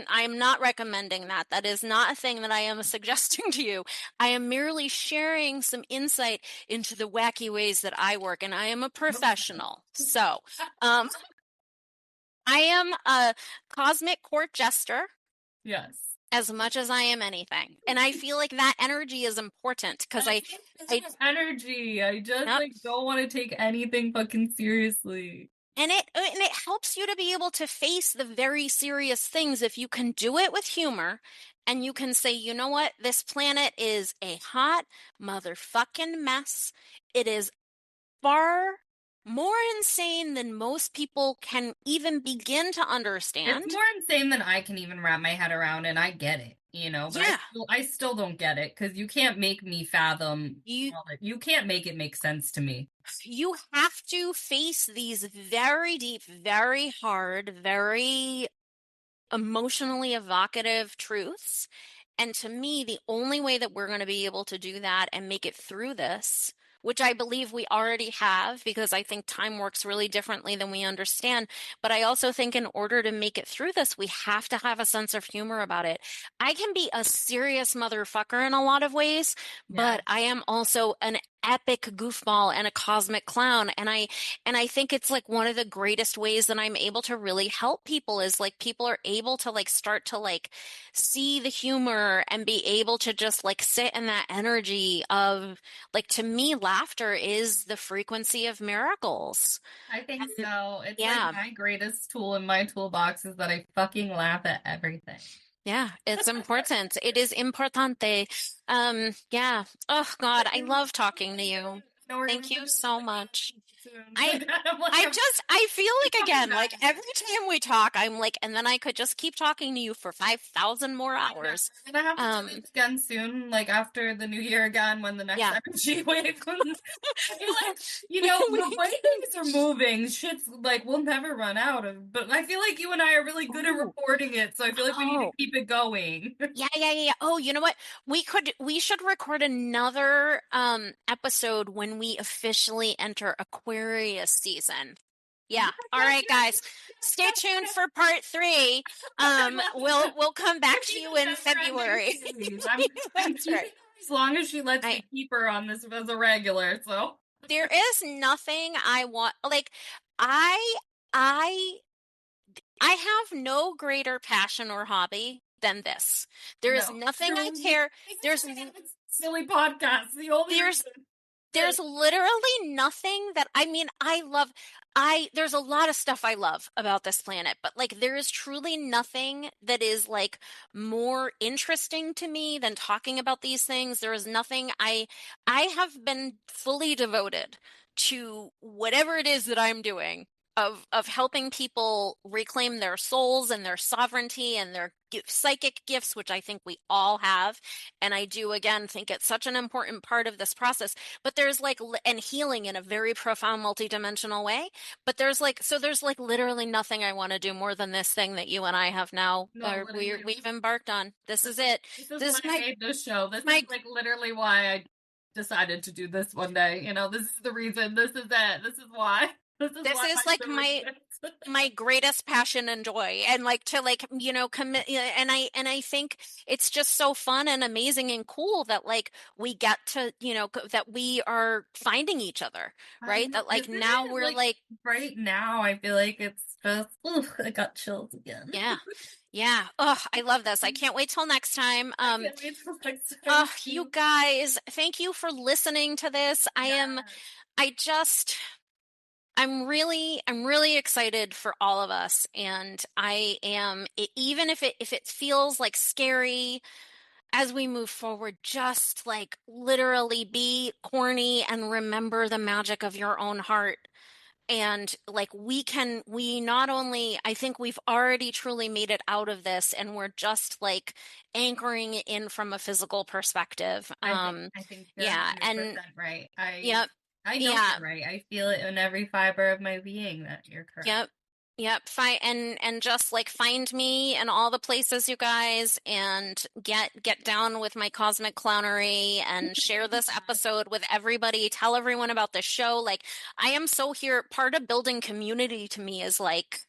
I am not recommending that. That is not a thing that I am suggesting to you. I am merely sharing some insight into the wacky ways that I work, and I am a professional. So, I am a cosmic court jester. Yes. As much as I am anything. And I feel like that energy is important because energy. I just don't want to take anything fucking seriously. And it helps you to be able to face the very serious things if you can do it with humor, and you can say, you know what, this planet is a hot motherfucking mess. It is far more insane than most people can even begin to understand. It's more insane than I can even wrap my head around, and I get it, but I still don't get it because you can't make me fathom. You can't make it make sense to me. You have to face these very deep, very hard, very emotionally evocative truths. And to me, the only way that we're going to be able to do that and make it through this, which I believe we already have, because I think time works really differently than we understand. But I also think in order to make it through this, we have to have a sense of humor about it. I can be a serious motherfucker in a lot of ways, but I am also an epic goofball and a cosmic clown, and I think it's like one of the greatest ways that I'm able to really help people is like people are able to like start to like see the humor and be able to just like sit in that energy of like, to me, laughter is the frequency of miracles. I think so. It's like my greatest tool in my toolbox is that I fucking laugh at everything. Yeah, it's important. It is importante. Yeah. Oh God, I love talking to you. Thank you so much. I feel like again, like every time we talk, I'm like, and then I could just keep talking to you for 5,000 more hours. And I have to do it again soon, like after the new year again, when the next energy wave comes. The way things are moving, shit's like we'll never run out of. But I feel like you and I are really good at reporting it, so I feel like we need to keep it going. Yeah. Oh, you know what? We should record another episode when we officially enter Aquarius season. Yeah. All right, guys. Stay tuned for part 3. We'll come back to you in February. That's right. As long as she lets me keep her on this as a regular, so. There is nothing I want, like, I, I, I have no greater passion or hobby than this. There is No. nothing I care. There's, Silly podcast. The only there's reason. There's literally nothing that I mean, there's a lot of stuff I love about this planet, but like there is truly nothing that is like more interesting to me than talking about these things. There is nothing I have been fully devoted to whatever it is that I'm doing of helping people reclaim their souls and their sovereignty and their psychic gifts, which I think we all have. And I do again think it's such an important part of this process, but there's like and healing in a very profound multidimensional way, but there's like literally nothing I want to do more than this thing that you and I have now No, we've embarked on. This is it. This is This why is I made this show. This my is like literally why I decided to do this one day. You know, this is the reason. This is it. This is why. This is this why is my like show exists. my greatest passion and joy, and like to like commit. And I think it's just so fun and amazing and cool that like we get to that we are finding each other, I right? know, That like isn't now it? we're Like like right now, I feel like it's just. Ugh, I got chills again. yeah. Yeah. Oh, I love this. I can't wait till next time. I can't wait till next time You too. guys, thank you for listening to this. Yeah, I just, I'm really excited for all of us. And I am, even if it feels like scary as we move forward, just like literally be corny and remember the magic of your own heart. And like we not only, I think we've already truly made it out of this and we're just like anchoring in from a physical perspective. I think you're Yeah, and 100% right. I yep, I know yeah, you're right. I feel it in every fiber of my being that you're correct. yep. Yep, and just like find me in all the places, you guys, and get down with my cosmic clownery and share this episode with everybody. Tell everyone about the show. Like I am so here. Part of building community to me is like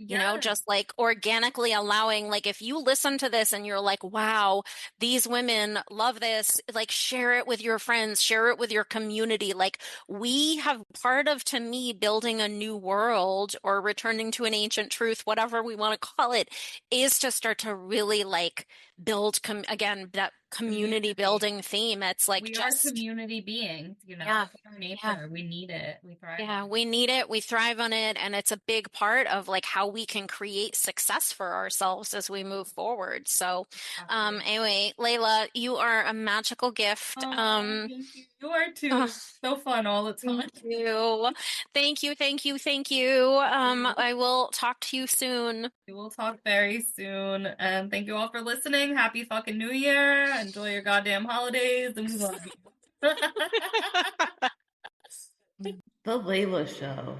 Yes. just like organically allowing, like, if you listen to this and you're like, wow, these women love this, like, share it with your friends, share it with your community. Like, we have part of, to me, building a new world or returning to an ancient truth, whatever we want to call it, is to start to really like build, again, that community Community. building theme. It's like We are just, community beings, you know. yeah, It's our yeah. nature. We need it. We thrive Yeah, on we need it. We thrive on it. And it's a big part of like how we can create success for ourselves as we move forward. So, it. Exactly. anyway, Layla, you are a magical gift. Oh, thank you. You are Oh, too. So fun all the time. thank you. Thank you. Thank you. Thank you. I will talk to you soon. We will talk very soon. And thank you all for listening. Happy fucking New Year. Enjoy your goddamn holidays. And we love you. The Layla Show.